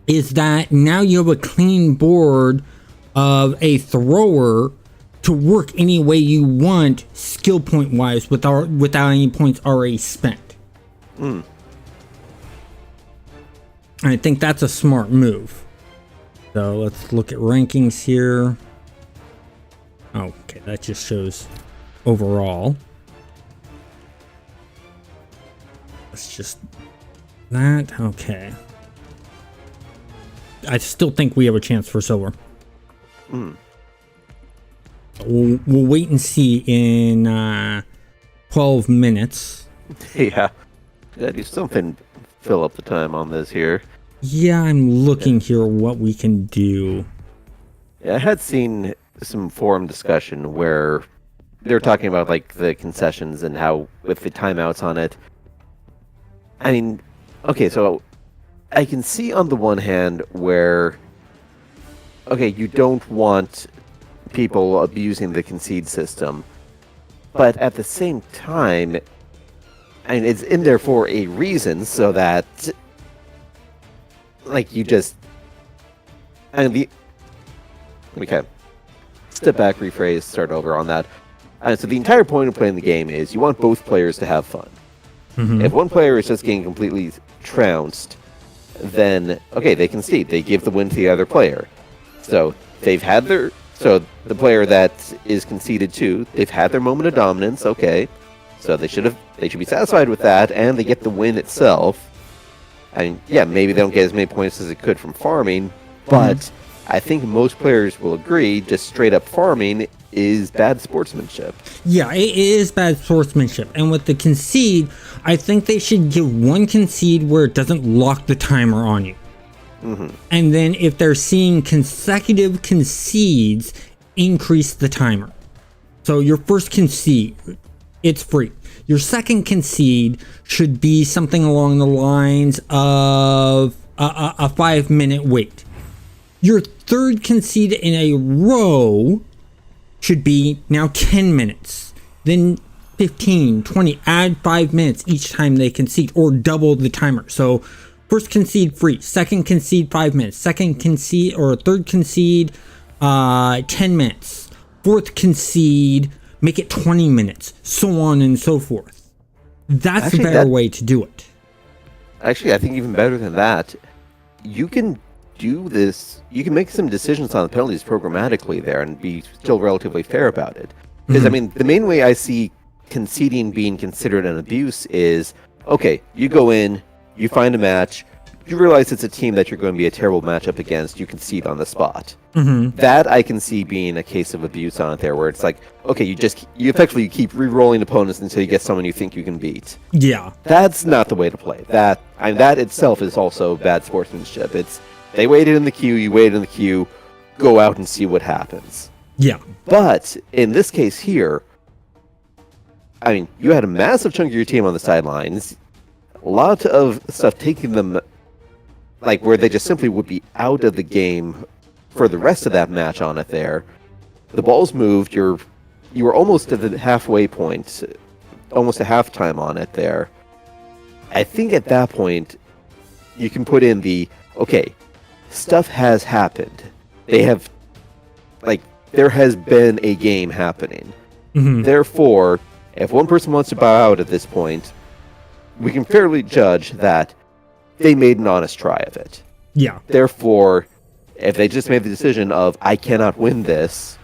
is that now you have a clean board of a thrower to work any way you want, skill point wise, without any points already spent. And I think that's a smart move. So let's look at rankings here. Oh, okay, that just shows overall. Let's just that. Okay. I still think we have a chance for silver. We'll wait and see in 12 minutes. Yeah. Gotta do something, fill up the time on this here. Yeah, I'm looking here what we can do. Yeah, I had seen some forum discussion where they're talking about like the concessions and how with the timeouts on it. I mean, okay, so I can see on the one hand where, okay, you don't want people abusing the concede system, but at the same time, and it's in there for a reason, so that, like, you just, okay, step back, rephrase, start over on that. So the entire point of playing the game is you want both players to have fun. Mm-hmm. If one player is just getting completely trounced, then, okay, they concede. They give the win to the other player. So so the player that is conceded to, they've had their moment of dominance, okay. So they should be satisfied with that, and they get the win itself. And yeah, maybe they don't get as many points as they could from farming, but I think most players will agree just straight up farming is bad sportsmanship. Yeah, it is bad sportsmanship. And with the concede, I think they should give one concede where it doesn't lock the timer on you. Mm-hmm. And then if they're seeing consecutive concedes, increase the timer. So your first concede, it's free. Your second concede should be something along the lines of a 5-minute wait. Your third concede in a row should be now 10 minutes, then 15, 20, add 5 minutes each time they concede, or double the timer. So first concede free, second concede 5 minutes, second concede or third concede 10 minutes, fourth concede make it 20 minutes, so on and so forth. That's a better way to do it. Actually, I think even better than that, you can do this, you can make some decisions on the penalties programmatically there and be still relatively fair about it. Because, I mean, the main way I see conceding being considered an abuse is, okay, you go in, you find a match, you realize it's a team that you're going to be a terrible matchup against, you concede on the spot. That I can see being a case of abuse on it there, where it's like, okay, you effectively keep re-rolling opponents until you get someone you think you can beat. Yeah. That's not the way to play. That itself is also bad sportsmanship. It's, they waited in the queue, you waited in the queue, go out and see what happens. Yeah. But in this case here, I mean, you had a massive chunk of your team on the sidelines, a lot of stuff taking them, like, where they just simply would be out of the game for the rest of that match on it there. The ball's moved, you were almost at the halfway point, almost a halftime on it there. I think at that point, you can put in the, okay, stuff has happened. There has been a game happening. Therefore, if one person wants to bow out at this point, we can fairly judge that they made an honest try of it. Yeah. Therefore, if they just made the decision of, I cannot win this,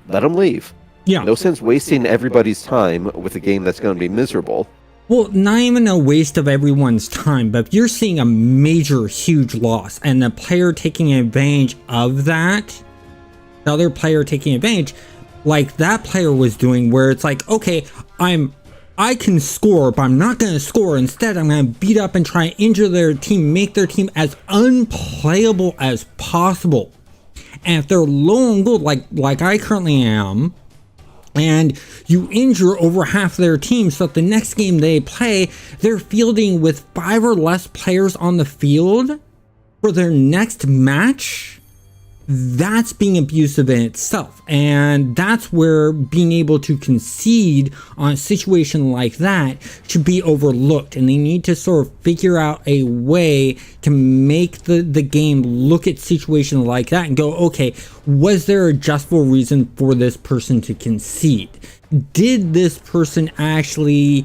let them leave. Yeah. No sense wasting everybody's time with a game that's going to be miserable. Well, not even a waste of everyone's time, but if you're seeing a major, huge loss and the player taking advantage of that, the other player taking advantage, like that player was doing, where it's like, okay, I can score, but I'm not going to score. Instead, I'm going to beat up and try and injure their team, make their team as unplayable as possible. And if they're low on gold, like I currently am, and you injure over half their team, so that the next game they play, they're fielding with 5 or less players on the field for their next match, that's being abusive in itself. And that's where being able to concede on a situation like that should be overlooked. And they need to sort of figure out a way to make the game look at situations like that and go, okay, was there a justifiable reason for this person to concede? Did this person actually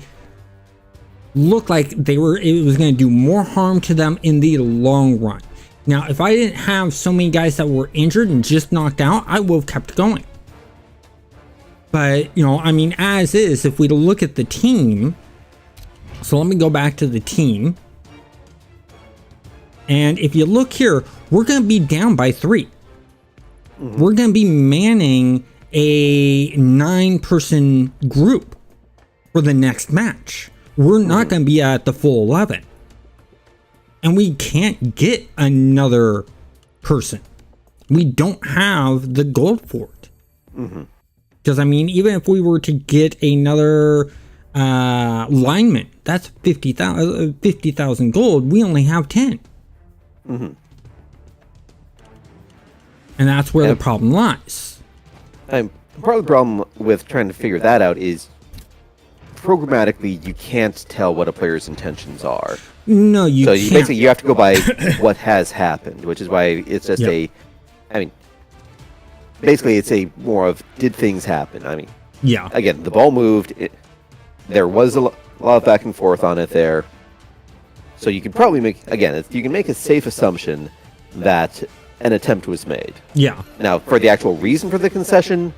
look like it was going to do more harm to them in the long run? Now, if I didn't have so many guys that were injured and just knocked out, I would have kept going. But, I mean, as is, if we look at the team, so let me go back to the team. And if you look here, we're going to be down by 3. We're going to be manning a 9-person group for the next match. We're not going to be at the full 11. And we can't get another person. We don't have the gold for it. Because, I mean, even if we were to get another linemen. That's 50,000 gold. We only have 10. Mm-hmm. And that's where the problem lies. Part of the problem with trying to figure that out is programmatically you can't tell what a player's intentions are. No, you can't. Basically you have to go by what has happened, which is why it's just basically it's a more of did things happen. I mean, yeah. Again, the ball moved. There was a lot of back and forth on it there. So you can probably you can make a safe assumption that an attempt was made. Yeah. Now, for the actual reason for the concession,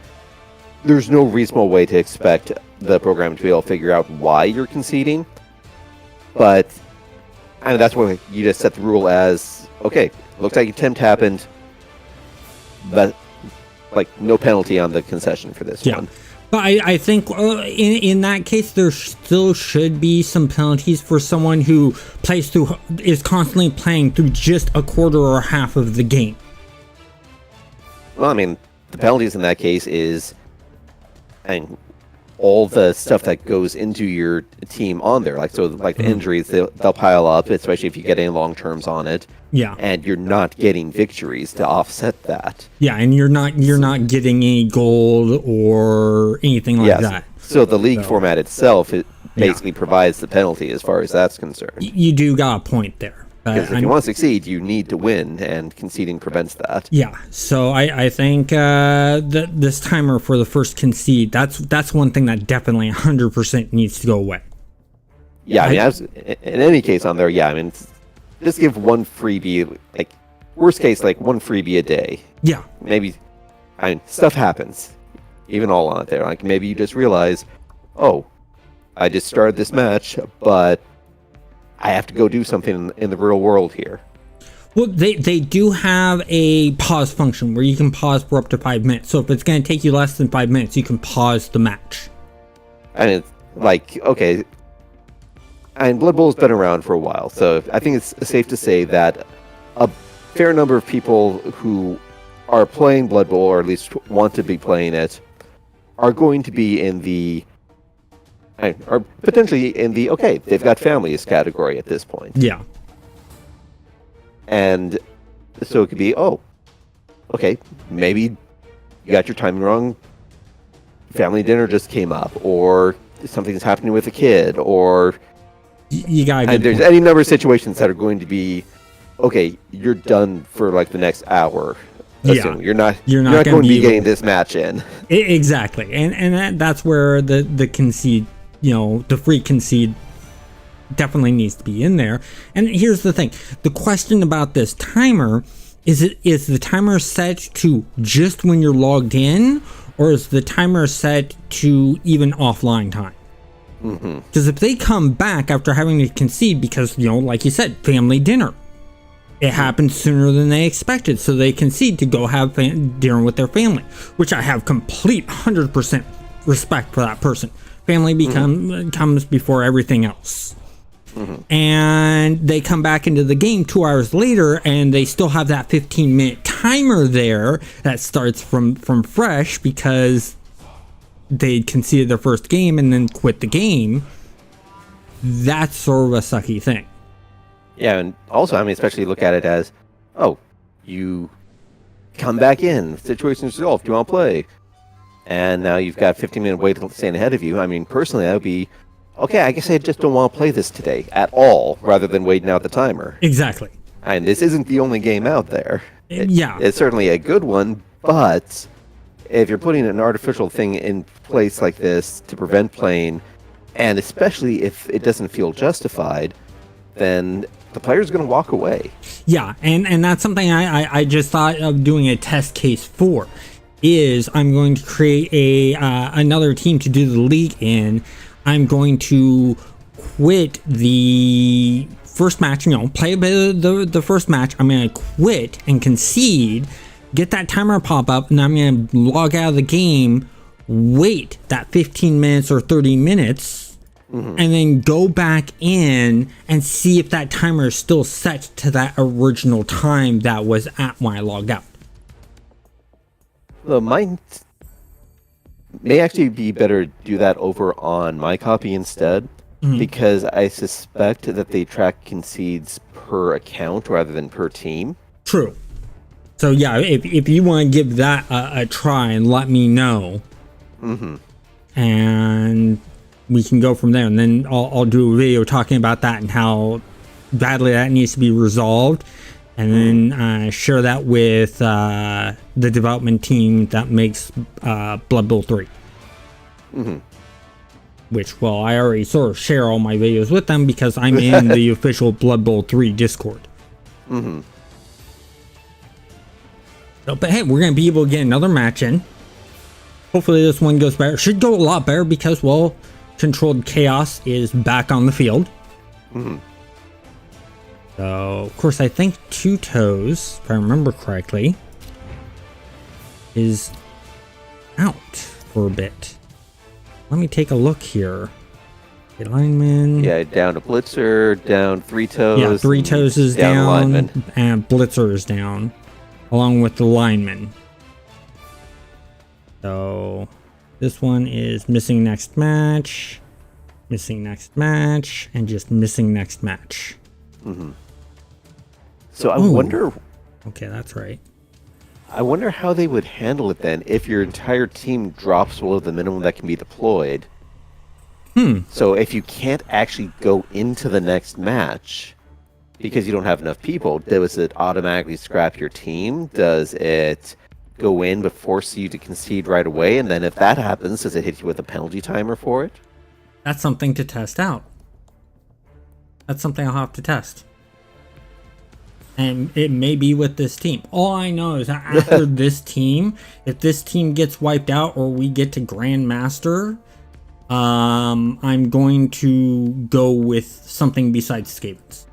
there's no reasonable way to expect the program to be able to figure out why you're conceding. But that's why you just set the rule as, okay, looks like attempt happened, but no penalty on the concession for this one. But I think in that case, there still should be some penalties for someone who is constantly playing through just a quarter or half of the game. Well, I mean, the penalties in that case is, all the stuff that goes into your team on there. The injuries, they'll pile up, especially if you get any long terms on it. Yeah. And you're not getting victories to offset that. Yeah, and you're not getting any gold or anything like that. So the league format itself, it basically provides the penalty as far as that's concerned. You do got a point there. Because if you want to succeed, you need to win, and conceding prevents that. Yeah, so I think this timer for the first concede, that's one thing that definitely 100% needs to go away. Yeah, in any case on there, just give one freebie, worst case, one freebie a day. Yeah. Maybe, stuff happens, even all on it there. Maybe you just realize, oh, I just started this match, but I have to go do something in the real world here. Well, they do have a pause function where you can pause for up to 5 minutes. So if it's going to take you less than 5 minutes, you can pause the match. And it's okay. And Blood Bowl has been around for a while, so I think it's safe to say that a fair number of people who are playing Blood Bowl, or at least want to be playing it, are going to be in the or potentially in the they've got families category at this point. Yeah. And so it could be, maybe you got your timing wrong. Family dinner just came up, or something's happening with a kid, or you got. And there's any number of situations that are going to be, you're done for the next hour. Yeah, you're not going to be getting this match in. Exactly, and that's where the concede. The free concede definitely needs to be in there. And here's the thing. The question about this timer is the timer set to just when you're logged in, or is the timer set to even offline time? Because if they come back after having to concede because, like you said, family dinner, it happened sooner than they expected, so they concede to go have dinner with their family, which I have complete 100% respect for that person. Family comes before everything else. And they come back into the game 2 hours later, and they still have that 15-minute timer there that starts from fresh because they conceded their first game and then quit the game. That's sort of a sucky thing. Yeah, and also, especially look at it as, you come back in, situation's resolved, do you want to play? And now you've got 15-minute wait stand ahead of you. Personally, that would be, I guess I just don't want to play this today at all, rather than waiting out the timer. Exactly. And this isn't the only game out there. It's certainly a good one, but if you're putting an artificial thing in place like this to prevent playing, and especially if it doesn't feel justified, then the player's going to walk away. Yeah, and that's something I just thought of doing a test case for. Is I'm going to create another team to do the league in. I'm going to quit the first match, play a bit of the first match. I'm going to quit and concede, get that timer pop up, and I'm going to log out of the game, wait that 15 minutes or 30 minutes, and then go back in and see if that timer is still set to that original time that was at when I logged out. may actually be better to do that over on my copy instead, because I suspect that they track concedes per account rather than per team. True. So yeah, if you want to give that a try and let me know, and we can go from there, and then I'll do a video talking about that and how badly that needs to be resolved, and then share that with the development team that makes Blood Bowl 3. Which, well, I already sort of share all my videos with them because I'm in the official Blood Bowl 3 Discord. So, but hey, we're going to be able to get another match in. Hopefully this one goes better. Should go a lot better because, well, Controlled Chaos is back on the field. So, of course, I think Two Toes, if I remember correctly, is out for a bit. Let me take a look here. Okay, lineman. Yeah, down to Blitzer, down Three Toes. Yeah, Three Toes is down, lineman. and Blitzer is down, along with the lineman. So, this one is missing next match, and just missing next match. So I wonder. Okay, that's right. I wonder how they would handle it then if your entire team drops below the minimum that can be deployed. So if you can't actually go into the next match because you don't have enough people, does it automatically scrap your team? Does it go in but force you to concede right away? And then if that happens, does it hit you with a penalty timer for it? That's something to test out. That's something I'll have to test. And it may be with this team. All I know is that after this team, if this team gets wiped out or we get to Grandmaster, I'm going to go with something besides Skavens.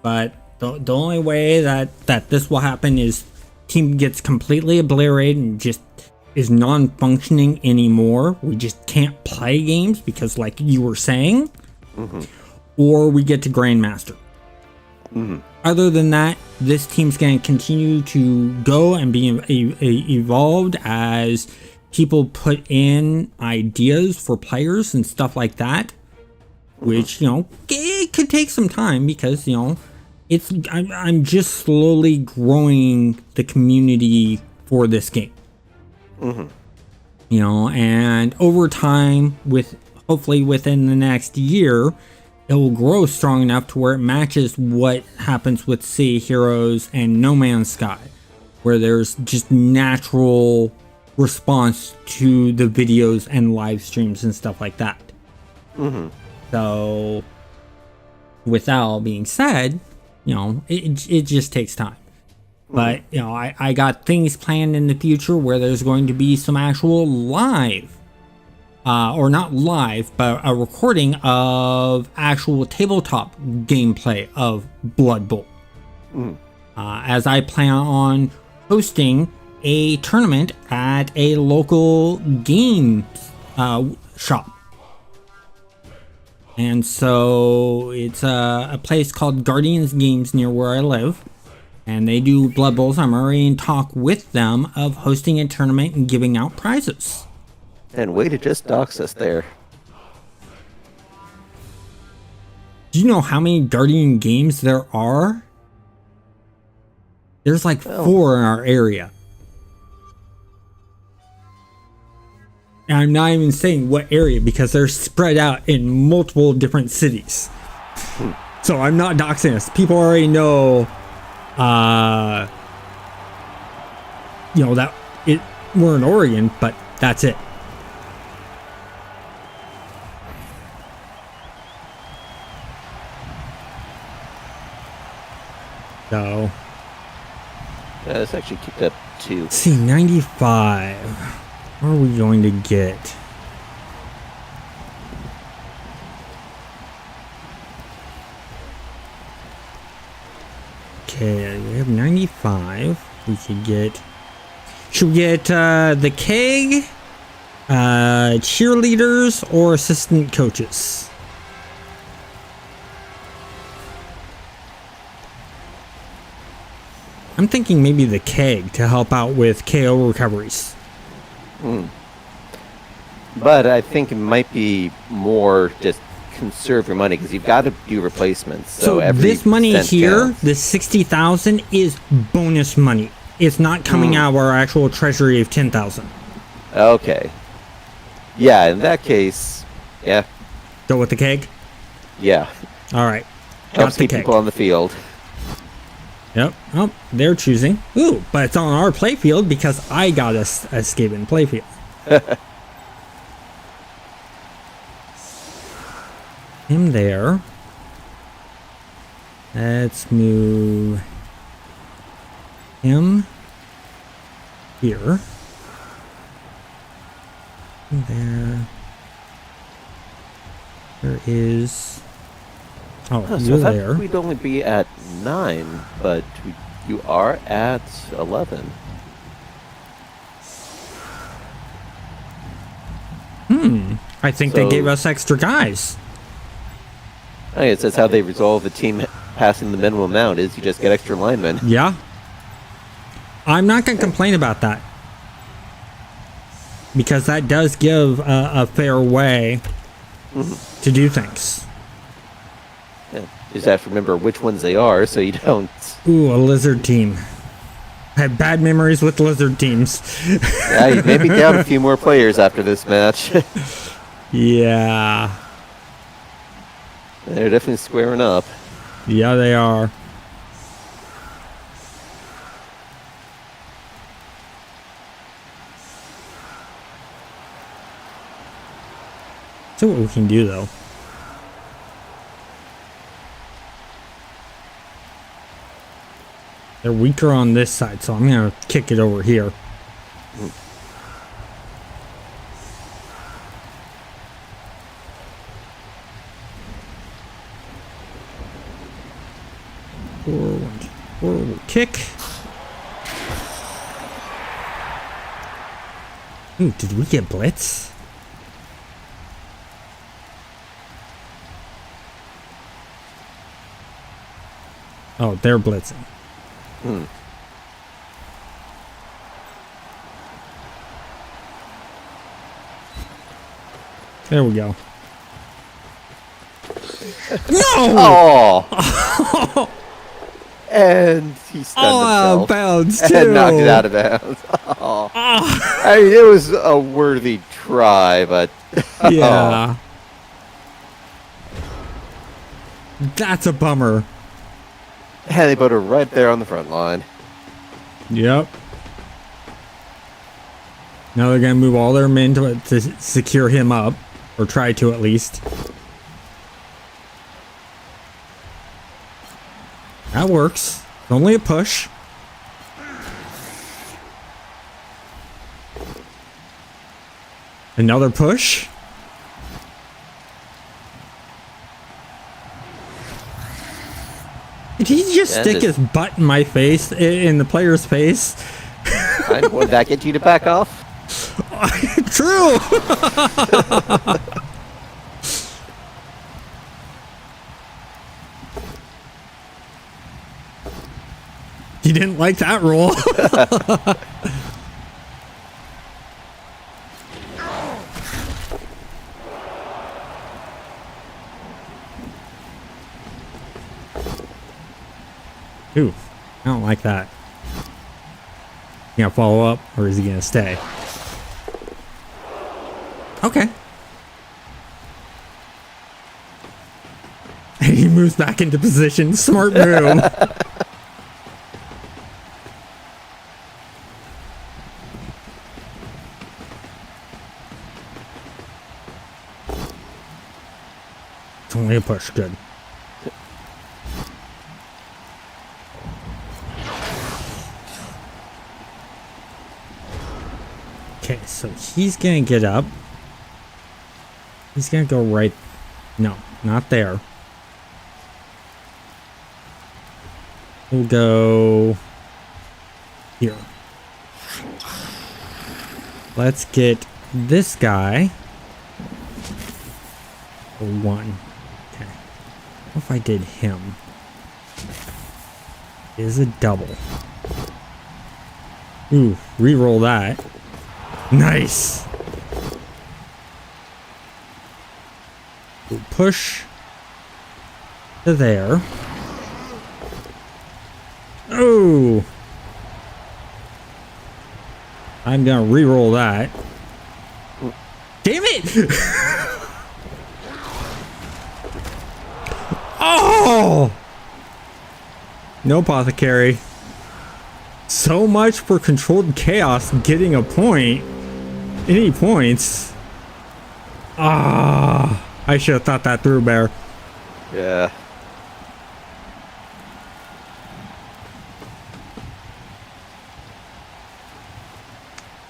But the only way that this will happen is team gets completely obliterated and just is non-functioning anymore. We just can't play games because, like you were saying, or we get to Grandmaster. Other than that, this team's going to continue to go and be evolved as people put in ideas for players and stuff like that, which, you know, it could take some time because, you know, I'm just slowly growing the community for this game. You know, and over time, with hopefully within the next year, it will grow strong enough to where it matches what happens with Sea of Heroes and No Man's Sky, where there's just natural response to the videos and live streams and stuff like that. So, with that all being said, you know, it just takes time. But, you know, I got things planned in the future where there's going to be some actual live or not live, but a recording of actual tabletop gameplay of Blood Bowl. As I plan on hosting a tournament at a local game shop. And so it's a place called Guardians Games near where I live. And they do Blood Bowls. I'm already in talk with them of hosting a tournament and giving out prizes. And way to just dox us there. Do you know how many Guardian games there are? There's like 4 in our area. And I'm not even saying what area because they're spread out in multiple different cities. So I'm not doxing us. People already know, you know, that we're in Oregon, but that's it. So, It's actually kicked up 2. let's see, 95. What are we going to get? Okay, we have 95. We could get... Should we get the keg, cheerleaders, or assistant coaches? I'm thinking maybe the keg to help out with KO recoveries. But I think it might be more just conserve your money because you've got to do replacements. So every this money cent here, counts. the 60,000, is bonus money. It's not coming out of our actual treasury of 10,000. Okay. Yeah, in that case, yeah, Go with the keg. yeah. All right. Got Helps the keep keg. people on the field. Yep. Oh, they're choosing. Ooh, but it's on our playfield because I got a Skaven playfield. Him there. Let's move him here. There. There is. Oh, So you're I thought there. we'd only be at 9, but you are at 11. I think they So- gave us extra guys. I guess that's how they resolve the team passing the minimum amount is you just get extra linemen. Yeah. I'm not going to complain about that. Because that does give a fair way to do things. Yeah. You just have to remember which ones they are so you don't... Ooh, a lizard team. I have bad memories with lizard teams. Yeah, you maybe down a few more players after this match. Yeah. They're definitely squaring up. Yeah, they are. See what we can do, though. They're weaker on this side, so I'm going to kick it over here. Forward kick. Ooh, did we get blitz? Oh, they're blitzing. There we go. No! Oh! And he stunned Oh, himself. bounds And too. knocked it out of bounds. Oh. I mean, it was a worthy try, but... Yeah. That's a bummer. And they put her right there on the front line. Yep. Now they're gonna move all their men to secure him up, or try to at least. That works. Only a push. Another push. Did he just Yeah, stick his butt in my face, in the player's face? Would that get you to back off? True! You didn't like that roll. Ooh, I don't like that. You gonna follow up, or is he gonna stay? Okay. And he moves back into position. Smart move. It's only a push. Good. Okay, so he's gonna get up. He's gonna go right. No, not there. We'll go here. Let's get this guy. For one. Okay. What if I did him? Is a double. Ooh, re-roll that. Nice. We'll push to there. Oh. I'm gonna re-roll that. Damn it! Oh! No apothecary. So much for controlled chaos getting a point. Any points? Ah, I should have thought that through, Bear. Yeah.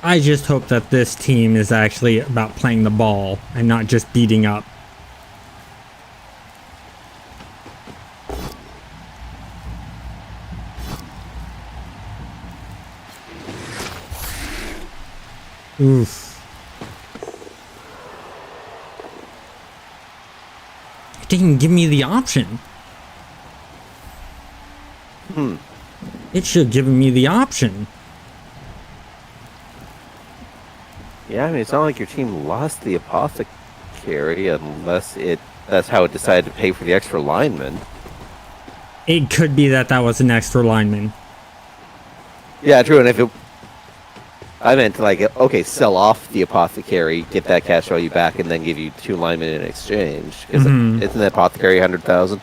I just hope that this team is actually about playing the ball and not just beating up. Oof. It didn't give me the option. It should have given me the option. Yeah, I mean, it's not like your team lost the apothecary unless that's how it decided to pay for the extra lineman. It could be that that was an extra lineman. Yeah, true, and if it... I meant, like, okay, sell off the apothecary, get that cash value back, and then give you 2 linemen in exchange. Isn't the apothecary 100,000?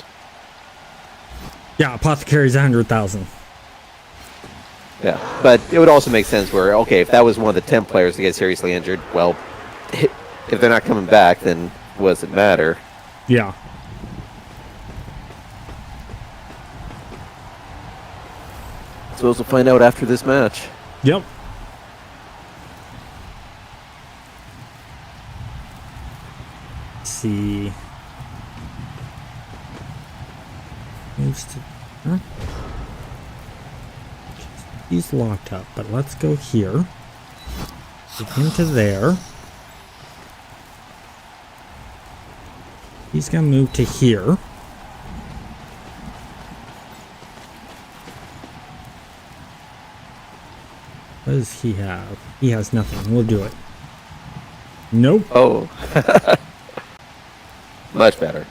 Yeah, apothecary's 100,000. Yeah, but it would also make sense where, okay, if that was one of the 10 players to get seriously injured, well, if they're not coming back, then what does it matter? Yeah. I suppose we'll find out after this match. Yep. Let's see. Moves to... Huh? He's locked up, but let's go here. Get him to there. He's gonna move to here. What does he have? He has nothing. We'll do it. Nope. Oh. Much better.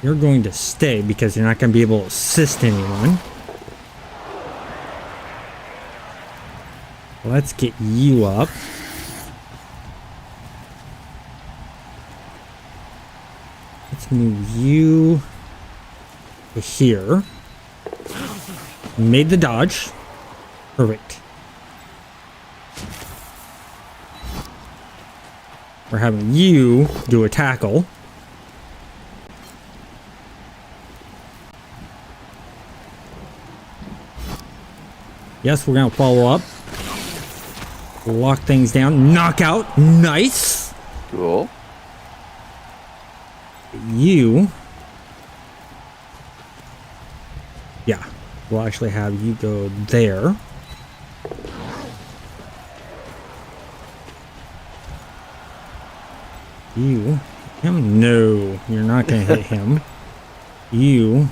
You're going to stay because you're not going to be able to assist anyone. Let's get you up. Let's move you to here. Made the dodge. Perfect. We're having you do a tackle. Yes, we're gonna follow up. Lock things down. Knockout. Nice. Cool. You. Yeah. We'll actually have you go there. You. Him? No. You're not gonna hit him. You.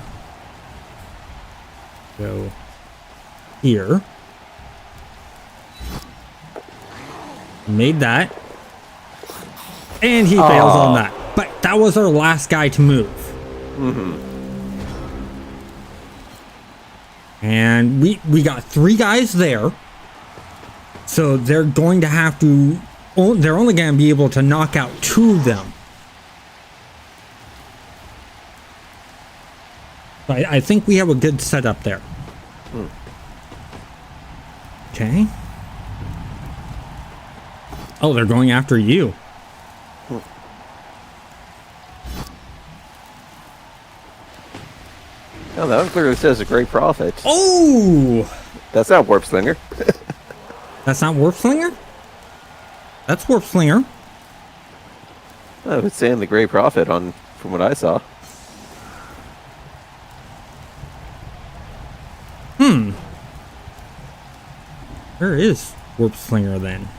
Go here. Made that. And he fails on that. But that was our last guy to move. And we got 3 guys there. So they're going to have to... They're only going to be able to knock out 2 of them. I think we have a good setup there. Okay. Oh, they're going after you. Oh, that one clearly says a great profit. Oh! That's not Warp Slinger. That's not Warp Slinger? That's Warp Slinger. I was saying the great profit from what I saw. Where is Warp Slinger then?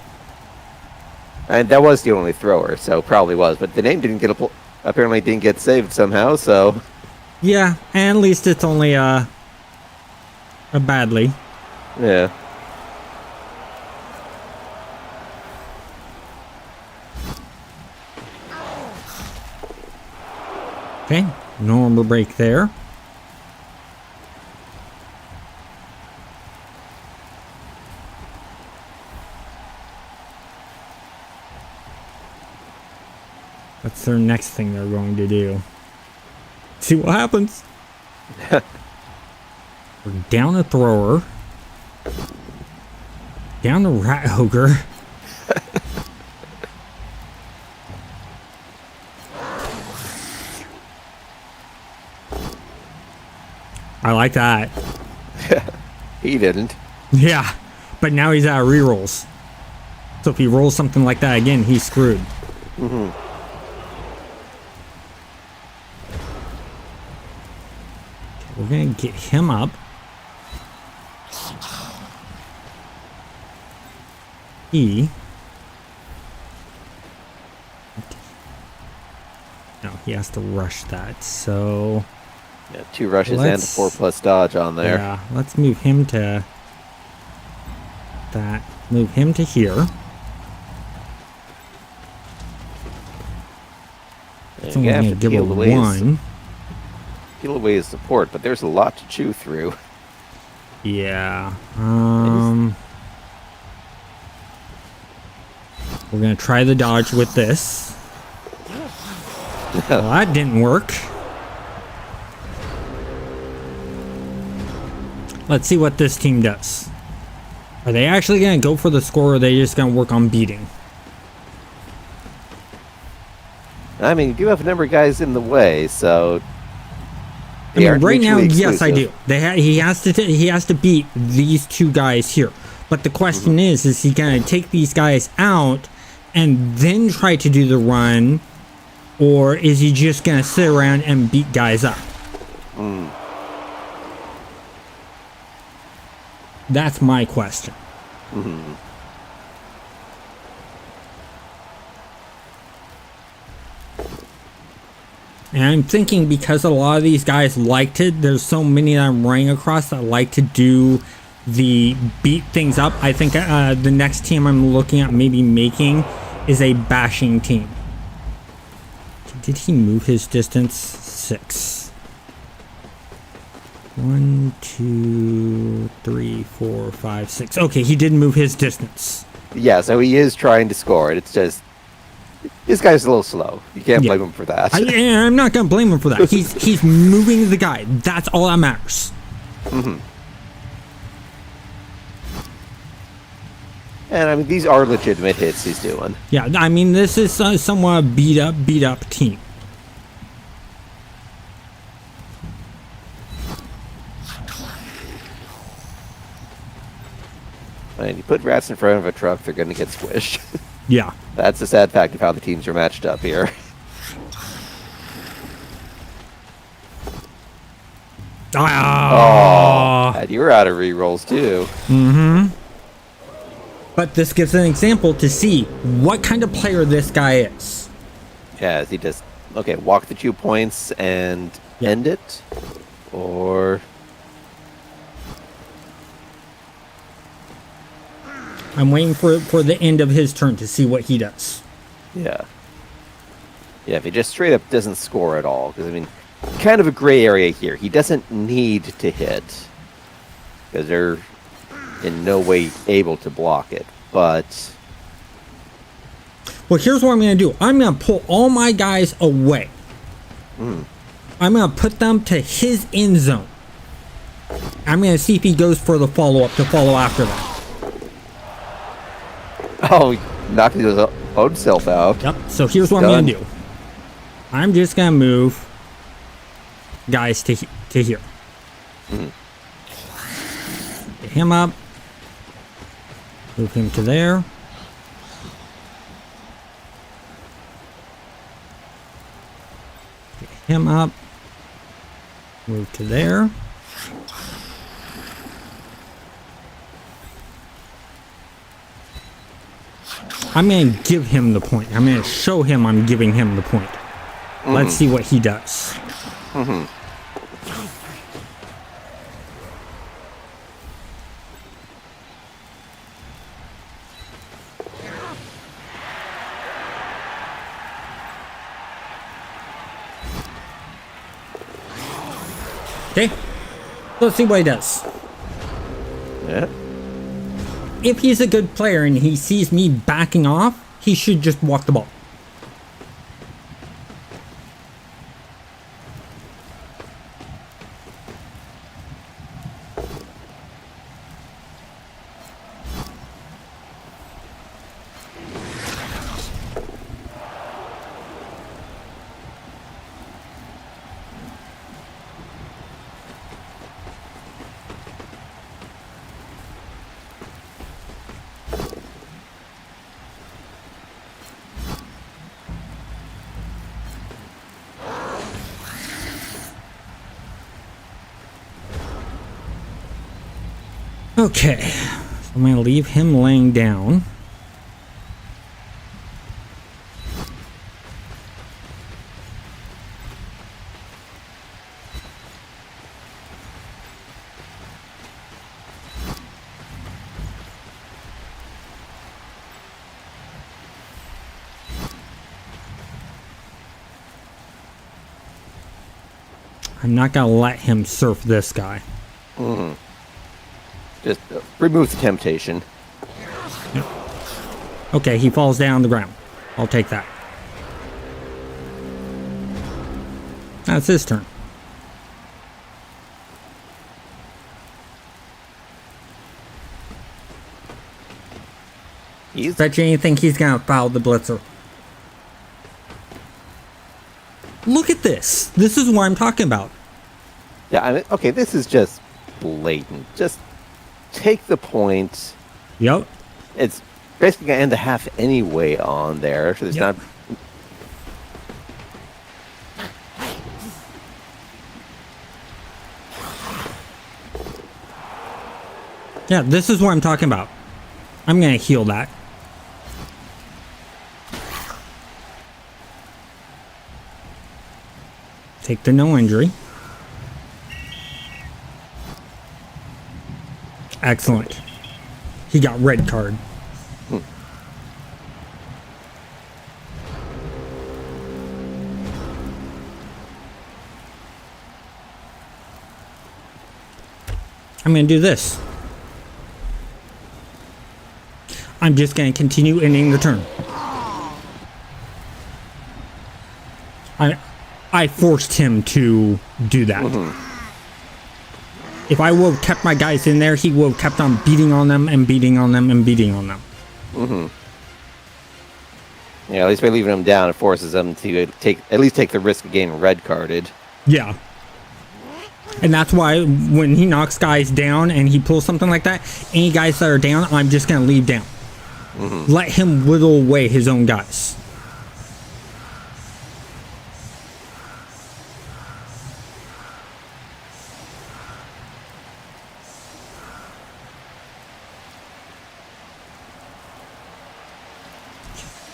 And that was the only thrower, so probably was. But the name apparently didn't get saved somehow, so... Yeah, and at least it's only a badly. Yeah. Okay, no armor break there. What's their next thing they're going to do? See what happens. We're down a thrower. Down a rat ogre. I like that. He didn't. Yeah, but now he's out of rerolls. So if he rolls something like that again, he's screwed. Mm-hmm. We're gonna get him up. No, he has to rush that, so... Yeah, 2 rushes and 4+ dodge on there. Yeah, let's move him to... that. Move him to here. It's only gonna give her 1. Peel away his support, but there's a lot to chew through. Yeah. We're gonna try the dodge with this. Well, that didn't work. Let's see what this team does. Are they actually gonna go for the score, or are they just gonna work on beating? I mean, you do have a number of guys in the way, so... I mean, right now, yes, I do. He has to beat these 2 guys here. But the question is he gonna take these guys out and then try to do the run, or is he just gonna sit around and beat guys up? That's my question. And I'm thinking, because a lot of these guys like to, there's so many that I'm running across that like to do the beat things up. I think the next team I'm looking at maybe making is a bashing team. Did he move his distance? 6. 1, 2, 3, 4, 5, 6. Okay, he did move his distance. Yeah, so he is trying to score it. It's just... this guy's a little slow. You can't blame him for that. I'm not going to blame him for that. He's moving the guy. That's all that matters. And I mean, these are legitimate hits he's doing. Yeah, I mean, this is somewhat a beat up team. And you put rats in front of a truck, they're going to get squished. Yeah. That's the sad fact of how the teams are matched up here. And you were out of rerolls too. But this gives an example to see what kind of player this guy is. Yeah, is he just, okay, walk the 2 points and end it? Or... I'm waiting for the end of his turn to see what he does. Yeah. Yeah, if he just straight up doesn't score at all. Because, I mean, kind of a gray area here. He doesn't need to hit. Because they're in no way able to block it. But... well, here's what I'm going to do. I'm going to pull all my guys away. I'm going to put them to his end zone. I'm going to see if he goes for the follow-up to follow after that. Oh, he knocked his own self out. Yep, so here's what I'm going to do. I'm just going to move guys to here. Get him up. Move him to there. Get him up. Move to there. I'm going to give him the point. I'm going to show him I'm giving him the point. Let's see what he does. Okay. Let's see what he does. Yeah. If he's a good player and he sees me backing off, he should just walk the ball. Okay, so I'm going to leave him laying down. I'm not going to let him surf this guy. Just remove the temptation. Okay, he falls down on the ground. I'll take that. That's his turn. Bet you anything he's gonna foul the blitzer. Look at this. This is what I'm talking about. Yeah, I mean, okay, this is just blatant. Just take the point. Yep. It's basically going to end the half anyway on there. So there's not... Yeah, this is what I'm talking about. I'm going to heal that. Take the no injury. Excellent. He got red card. I'm going to do this. I'm just going to continue ending the turn. I forced him to do that. If I would have kept my guys in there, he would have kept on beating on them and beating on them and beating on them. Yeah, at least by leaving them down, it forces them to at least take the risk of getting red carded. Yeah. And that's why when he knocks guys down and he pulls something like that, any guys that are down, I'm just going to leave down. Let him whittle away his own guys.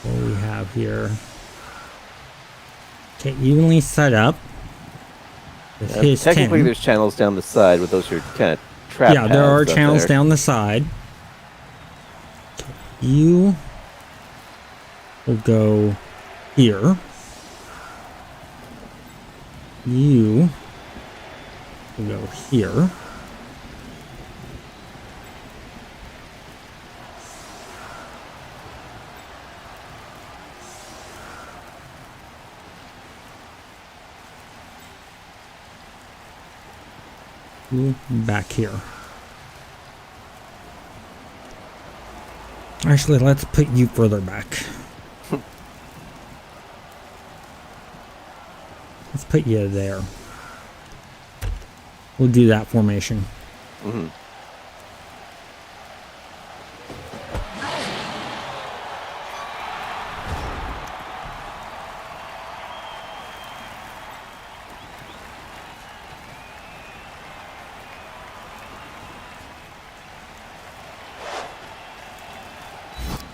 What we have here. Okay, evenly set up. Technically, 10. There's channels down the side, but those are kind of trap. Yeah, there are channels down the side. You will go here. You will go here. Back here. Actually, let's put you further back. Let's put you there. We'll do that formation.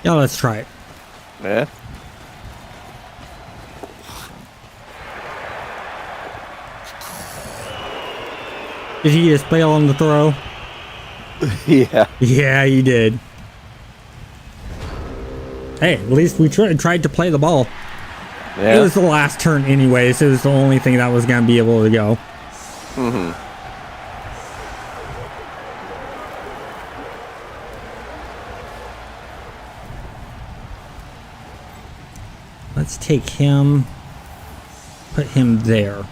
Yeah, let's try it. Yeah. Did he just bail on the throw? Yeah. Yeah, he did. Hey, at least we tried to play the ball. Yeah. It was the last turn anyways. It was the only thing that was going to be able to go. Let's take him, put him there.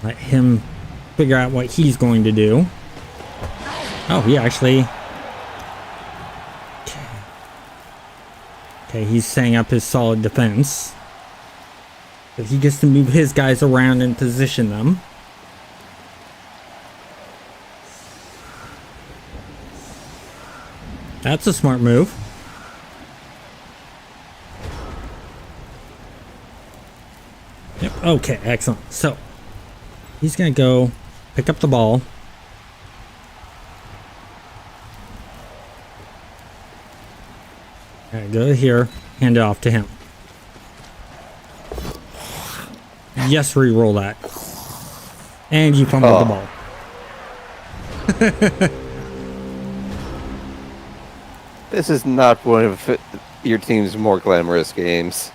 Let him figure out what he's going to do. Oh, he actually... Okay, he's setting up his solid defense. But he gets to move his guys around and position them. That's a smart move. Yep, okay, excellent. So, he's gonna go pick up the ball. Alright, go here, hand it off to him. Yes, re-roll that. And you fumbled the ball. This is not one of your team's more glamorous games.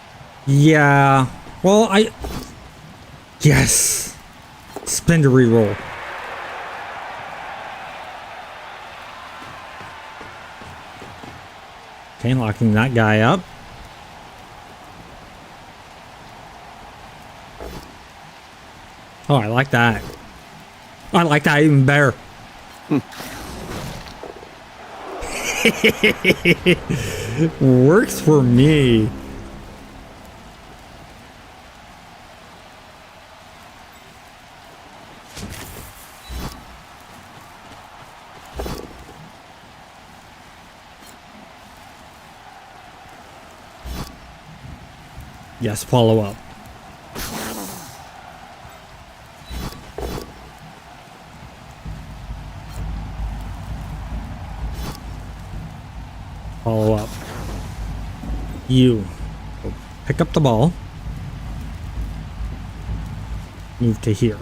Yeah. Well, Yes. Spend a reroll. Okay, locking that guy up. Oh, I like that. I like that even better. Works for me. Yes, follow up. Follow up. You pick up the ball. Move to here.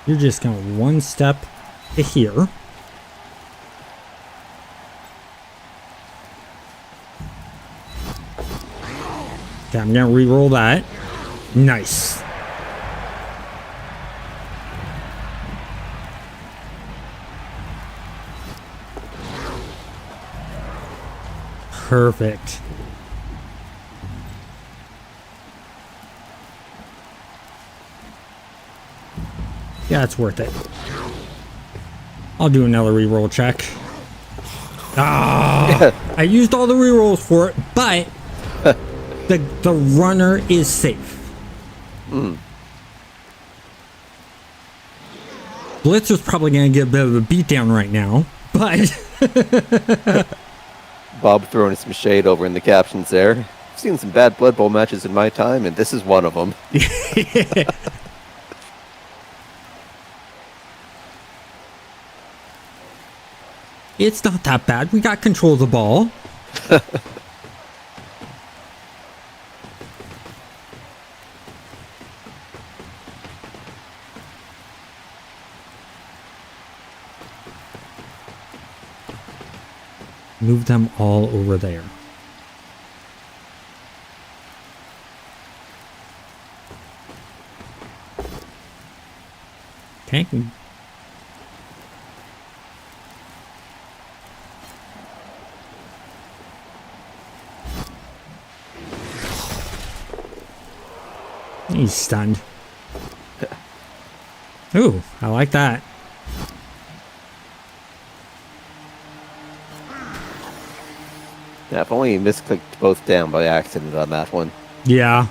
You're just going one step to here. Okay, I'm gonna re-roll that. Nice. Perfect. Yeah, it's worth it. I'll do another reroll check. Ah, I used all the rerolls for it, but the runner is safe. Blitzer's probably gonna get a bit of a beatdown right now, but Bob throwing some shade over in the captions there. I've seen some bad Blood Bowl matches in my time, and this is one of them. It's not that bad. We got control of the ball. Move them all over there. Okay. He's stunned. Ooh, I like that. Yeah, if only he misclicked both down by accident on that one. Yeah.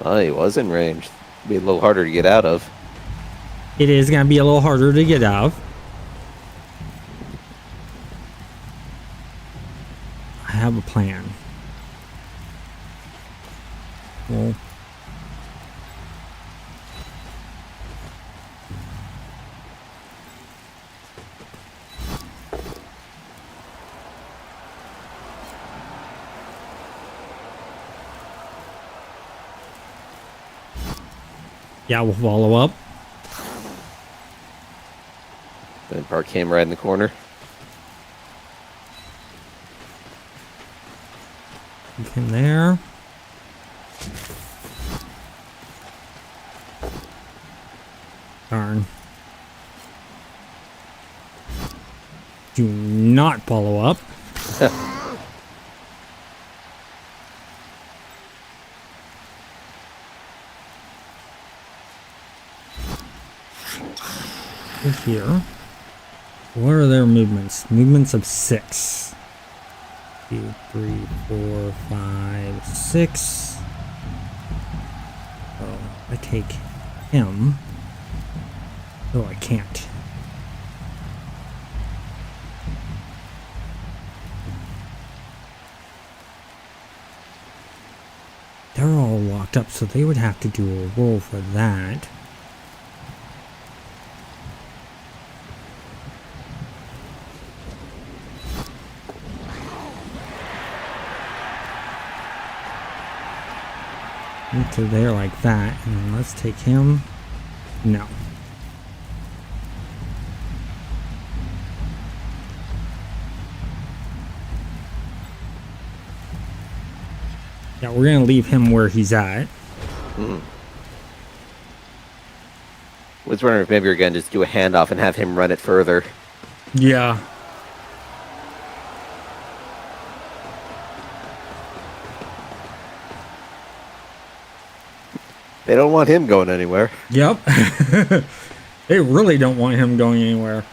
Oh, he was in range. Be a little harder to get out of. It is going to be a little harder to get out of. I have a plan. Well, yeah, we'll follow up. Then Park came right in the corner. Keep him there. Darn. Do not follow up. Here. What are their movements? Movements of 6. 2, 3, 4, 5, 6. Oh, I take him. Oh, I can't. They're all locked up, so they would have to do a roll for that. Into there like that, and let's take him. No. Yeah, we're gonna leave him where he's at. Was wondering if maybe you're gonna just do a handoff and have him run it further. Yeah. They don't want him going anywhere. Yep. They really don't want him going anywhere.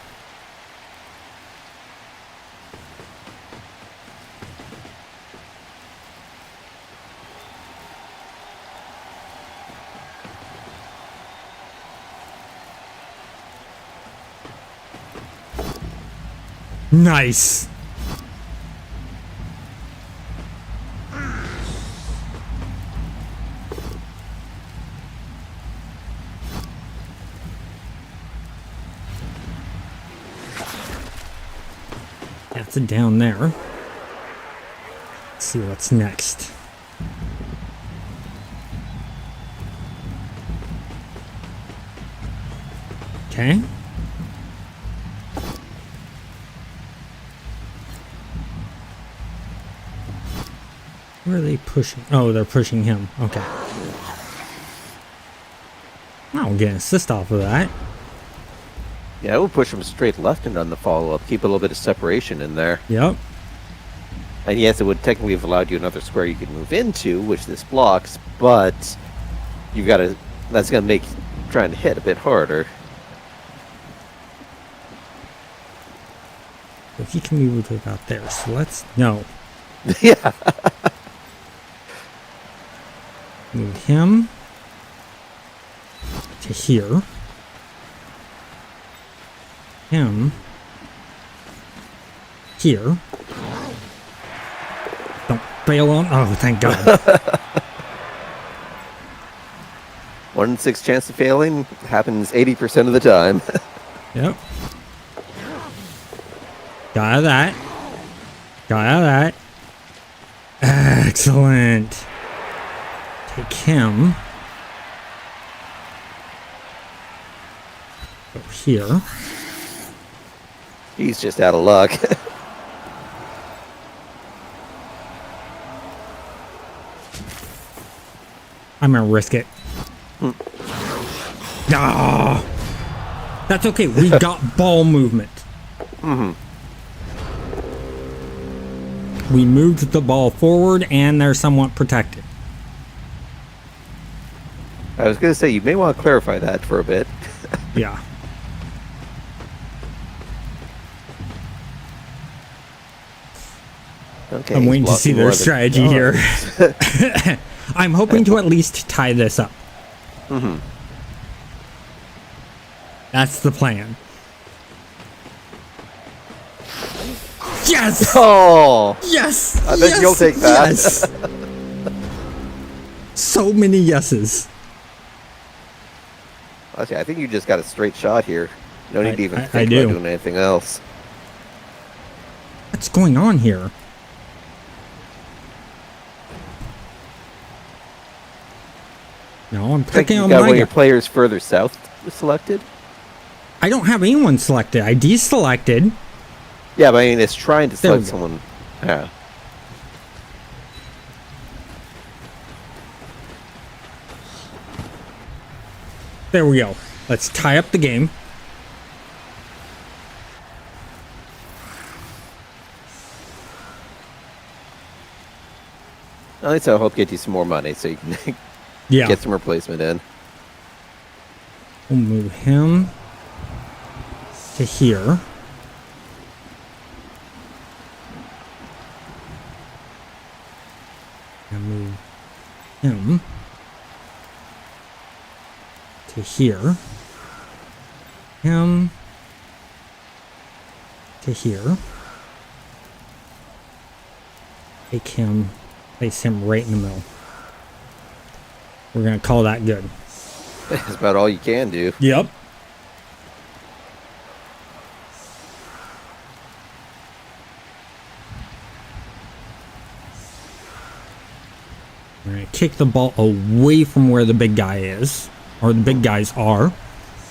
Nice. That's it down there. Let's see what's next. Okay. Where are they pushing? Oh, they're pushing him. Okay. I'll get an assist off of that. Yeah, I would push him straight left and on the follow-up. Keep a little bit of separation in there. Yep. And yes, it would technically have allowed you another square you could move into, which this blocks, but you've got to... That's going to make trying to hit a bit harder. If he can move to about there, so let's... No. Yeah. Move him to here. Him here. Don't fail on. Oh, thank God. 1 in 6 chance of failing happens 80% of the time. Yep. Got out of that. Got out of that. Excellent. Take him. Go here. He's just out of luck. I'm gonna risk it. Ah, that's okay. We got ball movement. We moved the ball forward, and they're somewhat protected. I was going to say, you may want to clarify that for a bit. Yeah. Okay, I'm waiting to see their more than- strategy Oh. here. I'm hoping to at least tie this up. That's the plan. Yes! Oh! Yes! I think you'll take that. Yes! So many yeses. Okay, I think you just got a straight shot here. No need to even I think do. about doing anything else. What's going on here? No, I'm I think clicking you on got my one of your guy. players further south selected. I don't have anyone selected. I deselected. Yeah, but I mean, it's trying to There we select go. someone. Yeah. There we go. Let's tie up the game. At least I hope get you some more money so you can Yeah. get some replacement in. We'll move him to here. And move him to here. Him to here. Take him, place him right in the middle. We're gonna call that good. That's about all you can do. Yep. We're gonna kick the ball away from where the big guy is, or the big guys are,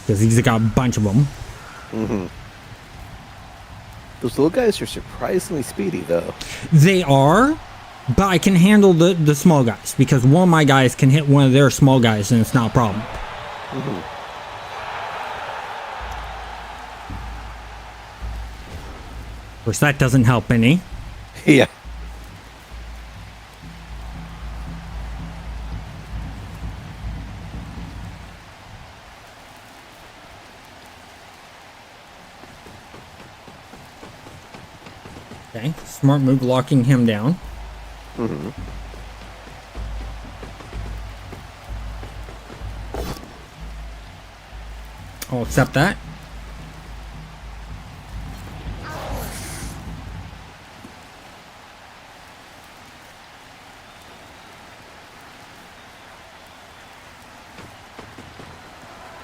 because he's got a bunch of them. Mm-hmm. Those little guys are surprisingly speedy, though. They are, but I can handle the small guys, because one of my guys can hit one of their small guys and it's not a problem. Mm-hmm. Of course, that doesn't help any. Yeah. Okay, smart move, locking him down. Mm-hmm. I'll accept that.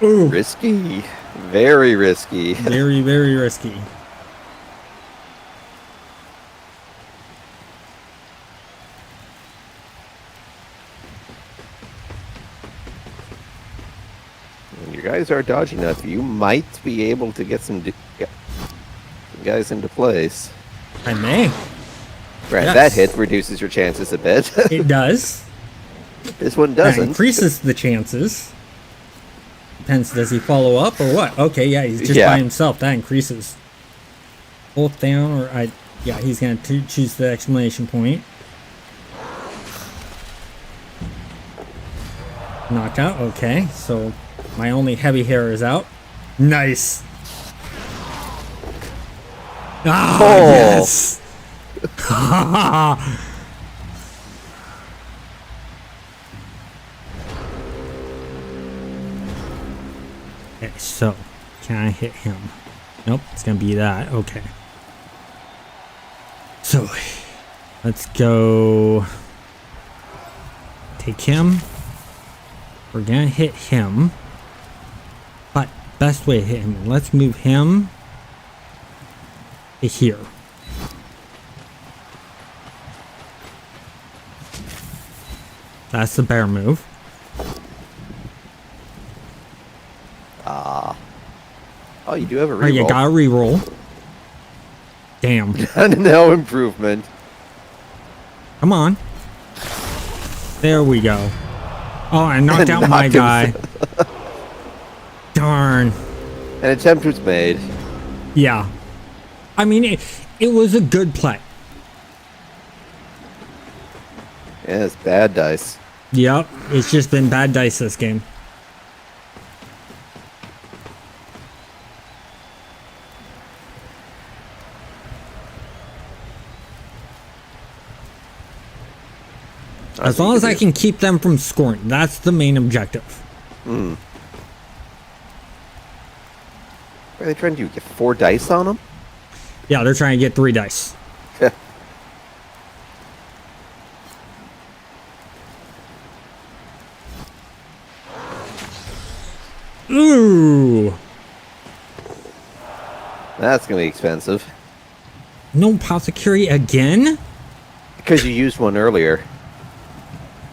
Ooh. Risky. Very risky. Very, very risky. When your guys are dodging enough, you might be able to get some guys into place. I may. Right, Yes. that hit reduces your chances a bit. It does. This one That doesn't. increases the chances. Depends, does he follow up or what? Okay, yeah, he's just Yeah. by himself. That increases. Both down, or yeah, he's going to choose the exclamation point. Knockout, okay. So my only heavy hair is out. Nice. Ah, Oh. yes. Okay, so can I hit him? Nope, it's gonna be that. Okay. So let's go take him. We're gonna hit him. But best way to hit him, let's move him to here. That's the bear move. Oh, you do have a Alright, you reroll. gotta reroll. Damn. No improvement. Come on. There we go. Oh, I knocked out my Knocked him. guy. Darn. An attempt was made. Yeah. I mean, it was a good play. Yeah, it's bad dice. Yep. It's just been bad dice this game. As long as I can keep them from scoring, that's the main objective. Are they trying to get 4 dice on them? Yeah, they're trying to get 3 dice. Ooh. That's gonna be expensive. No apothecary again? Because you used one earlier.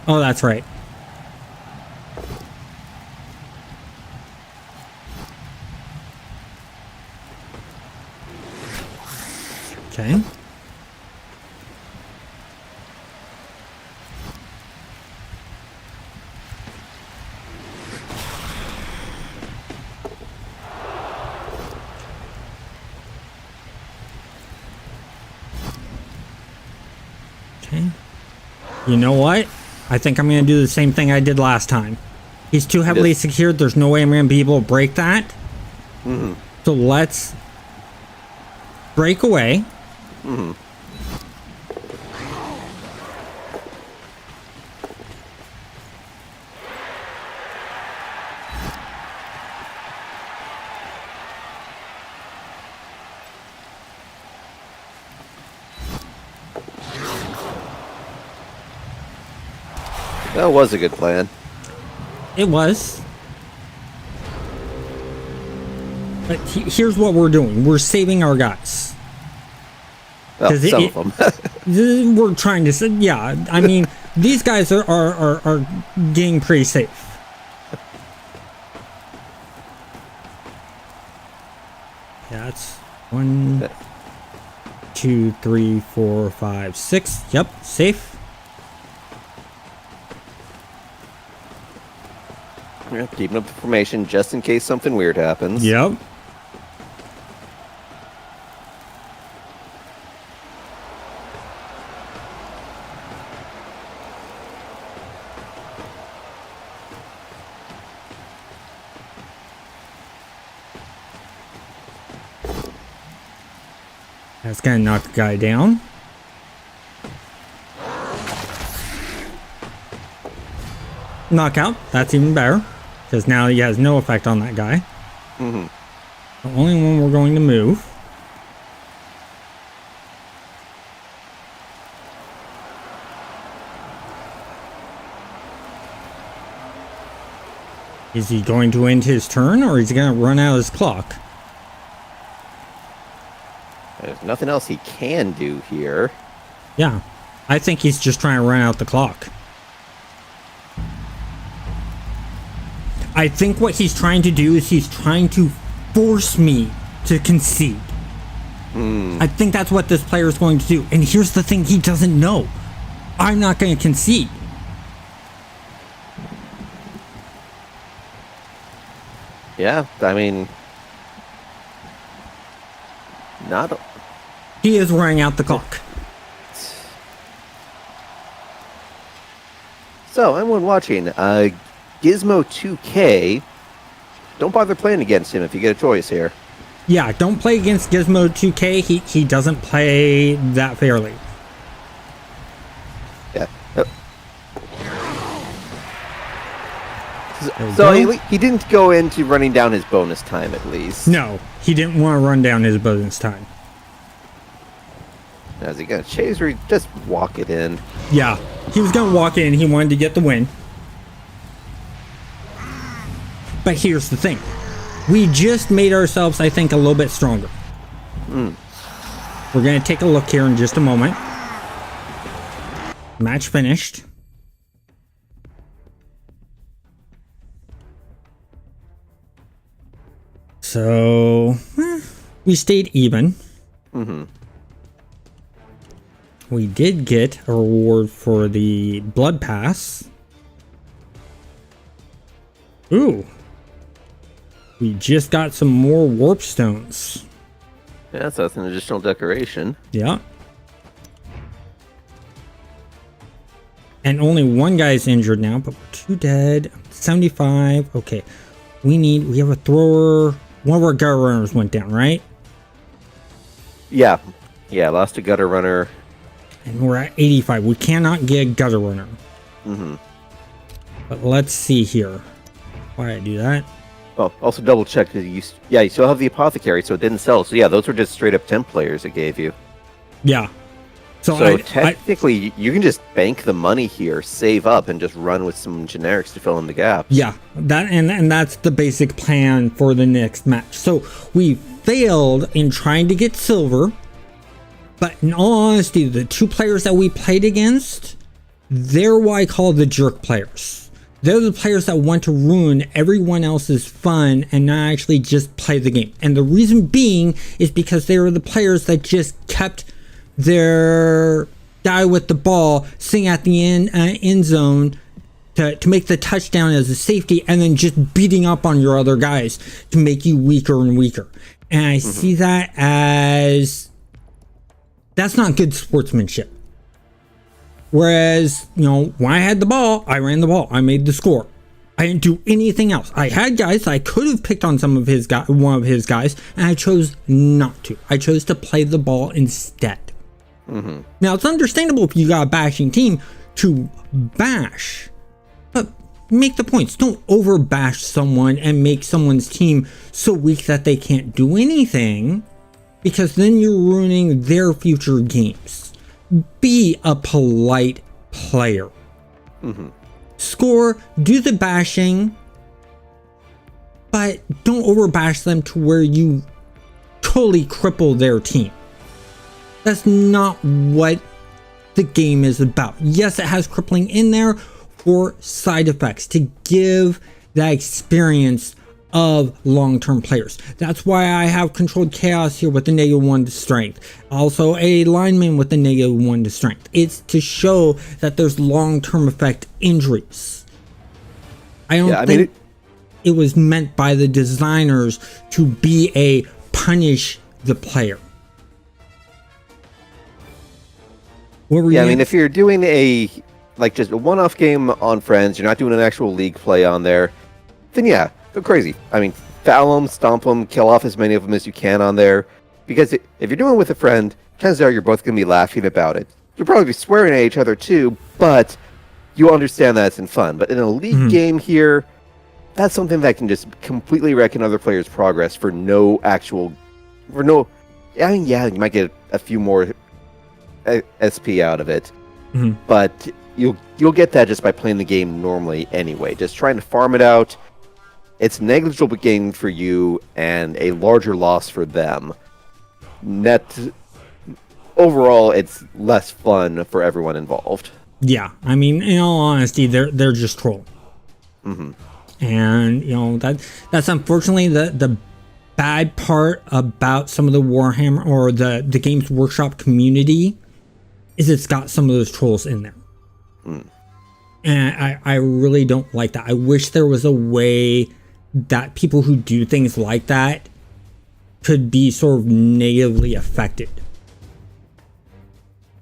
Oh, that's right. Okay. Okay. You know what? I think I'm going to do the same thing I did last time. He's too heavily secured. There's no way I'm going to be able to break that. Mm-hmm. So let's break away. Mm-hmm. That was a good plan. It was. But here's what we're doing. We're saving our guys. Well, some of them. We're trying to say, yeah, I mean, these guys are getting pretty safe. Yeah, that's 1, 2, 3, 4, 5, 6. Yep, safe. Yeah, keeping up the formation just in case something weird happens. Yep. That's gonna knock the guy down. Knockout. That's even better. Because now he has no effect on that guy. Mm-hmm. The only one we're going to move. Is he going to end his turn, or is he going to run out his clock? There's nothing else he can do here. Yeah. I think he's just trying to run out the clock. I think what he's trying to do is he's trying to force me to concede. I think that's what this player is going to do. And here's the thing he doesn't know. I'm not going to concede. Yeah, I mean... Not... He is running out the clock. So, anyone watching, Gizmo 2K, don't bother playing against him if you get a choice here. Yeah, don't play against Gizmo 2K. He doesn't play that fairly. Yeah. So he didn't go into running down his bonus time, at least. No, he didn't want to run down his bonus time. Now, is he going to chase or just walk it in? Yeah, he was going to walk in. He wanted to get the win. But here's the thing. We just made ourselves, I think, a little bit stronger. We're going to take a look here in just a moment. Match finished. So, we stayed even. We did get a reward for the blood pass. Ooh. We just got some more warp stones. Yeah, so that's an additional decoration. Yeah. And only one guy's injured now, but we're 2 dead. 75. Okay. We have a thrower. One of our gutter runners went down, right? Yeah. Yeah, lost a gutter runner. And we're at 85. We cannot get a gutter runner. But let's see here. Why did I do that? Oh, also double check because you still have the apothecary, so it didn't sell. So yeah, those were just straight up temp players it gave you. Yeah. So technically, you can just bank the money here, save up, and just run with some generics to fill in the gaps. Yeah, that and that's the basic plan for the next match. So we failed in trying to get silver, but in all honesty, the 2 players that we played against, they're what I call the jerk players. They're the players that want to ruin everyone else's fun and not actually just play the game. And the reason being is because they were the players that just kept their guy with the ball sitting at the end zone to make the touchdown as a safety, and then just beating up on your other guys to make you weaker and weaker. And I see that as... that's not good sportsmanship. Whereas, when I had the ball, I ran the ball. I made the score. I didn't do anything else. I had guys I could have picked on one of his guys, and I chose not to. I chose to play the ball instead. Mm-hmm. Now, it's understandable if you got a bashing team to bash, but make the points. Don't overbash someone and make someone's team so weak that they can't do anything, because then you're ruining their future games. Be a polite player. Mm-hmm. Score, do the bashing, but don't overbash them to where you totally cripple their team. That's not what the game is about. Yes, it has crippling in there for side effects to give that experience of long-term players. That's why I have controlled chaos here with the -1 to strength. Also a lineman with the -1 to strength. It's to show that there's long-term effect injuries. I don't think it was meant by the designers to be a punish the player. If you're doing just a one-off game on Friends, you're not doing an actual league play on there, then yeah, go crazy. Foul them, stomp them, kill off as many of them as you can on there. Because if you're doing it with a friend, chances are you're both going to be laughing about it. You'll probably be swearing at each other too, but you understand that it's in fun. But in a league game here, that's something that can just completely wreck another player's progress for no actual... you might get a few more SP out of it, but you'll get that just by playing the game normally anyway. Just trying to farm it out. It's negligible gain for you and a larger loss for them. Overall, it's less fun for everyone involved. Yeah, in all honesty, they're just trolling. Mm-hmm. And that's unfortunately the bad part about some of the Warhammer or the Games Workshop community is it's got some of those trolls in there. And I really don't like that. I wish there was a way that people who do things like that could be sort of negatively affected,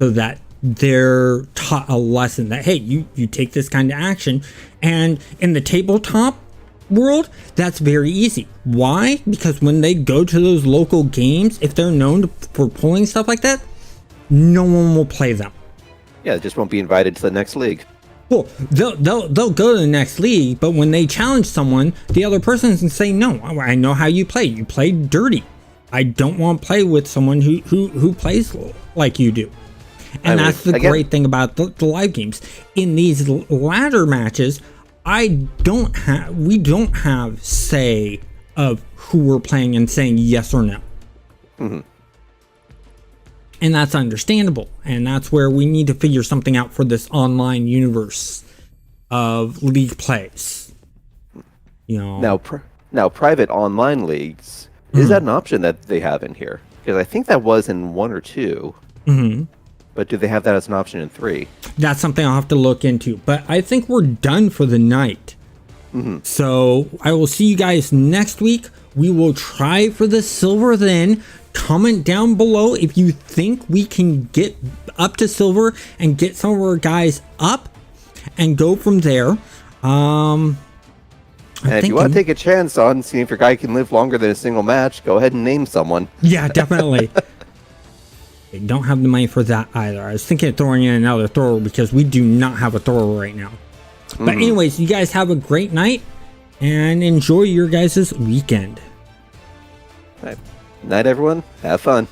so that they're taught a lesson that, hey, you take this kind of action. And in the tabletop world, that's very easy. Why? Because when they go to those local games, if they're known for pulling stuff like that, no one will play them. Yeah, they just won't be invited to the next league. Well, they'll go to the next league, but when they challenge someone, the other person can say, no, I know how you play. You play dirty. I don't want to play with someone who plays like you do. And that's the great thing about the live games. In these ladder matches, we don't have say of who we're playing and saying yes or no. Mm-hmm. And that's understandable. And that's where we need to figure something out for this online universe of league plays. Now private online leagues, is that an option that they have in here? Because I think that was in 1 or 2. Mm-hmm. But do they have that as an option in 3? That's something I'll have to look into. But I think we're done for the night. Mm-hmm. So I will see you guys next week. We will try for the silver then. Comment down below if you think we can get up to silver and get some of our guys up and go from there. And if you want to take a chance on seeing if your guy can live longer than a single match, go ahead and name someone. Yeah, definitely. They don't have the money for that either. I was thinking of throwing in another thrower because we do not have a thrower right now. But anyways, you guys have a great night and enjoy your guys' weekend. Night, everyone. Have fun.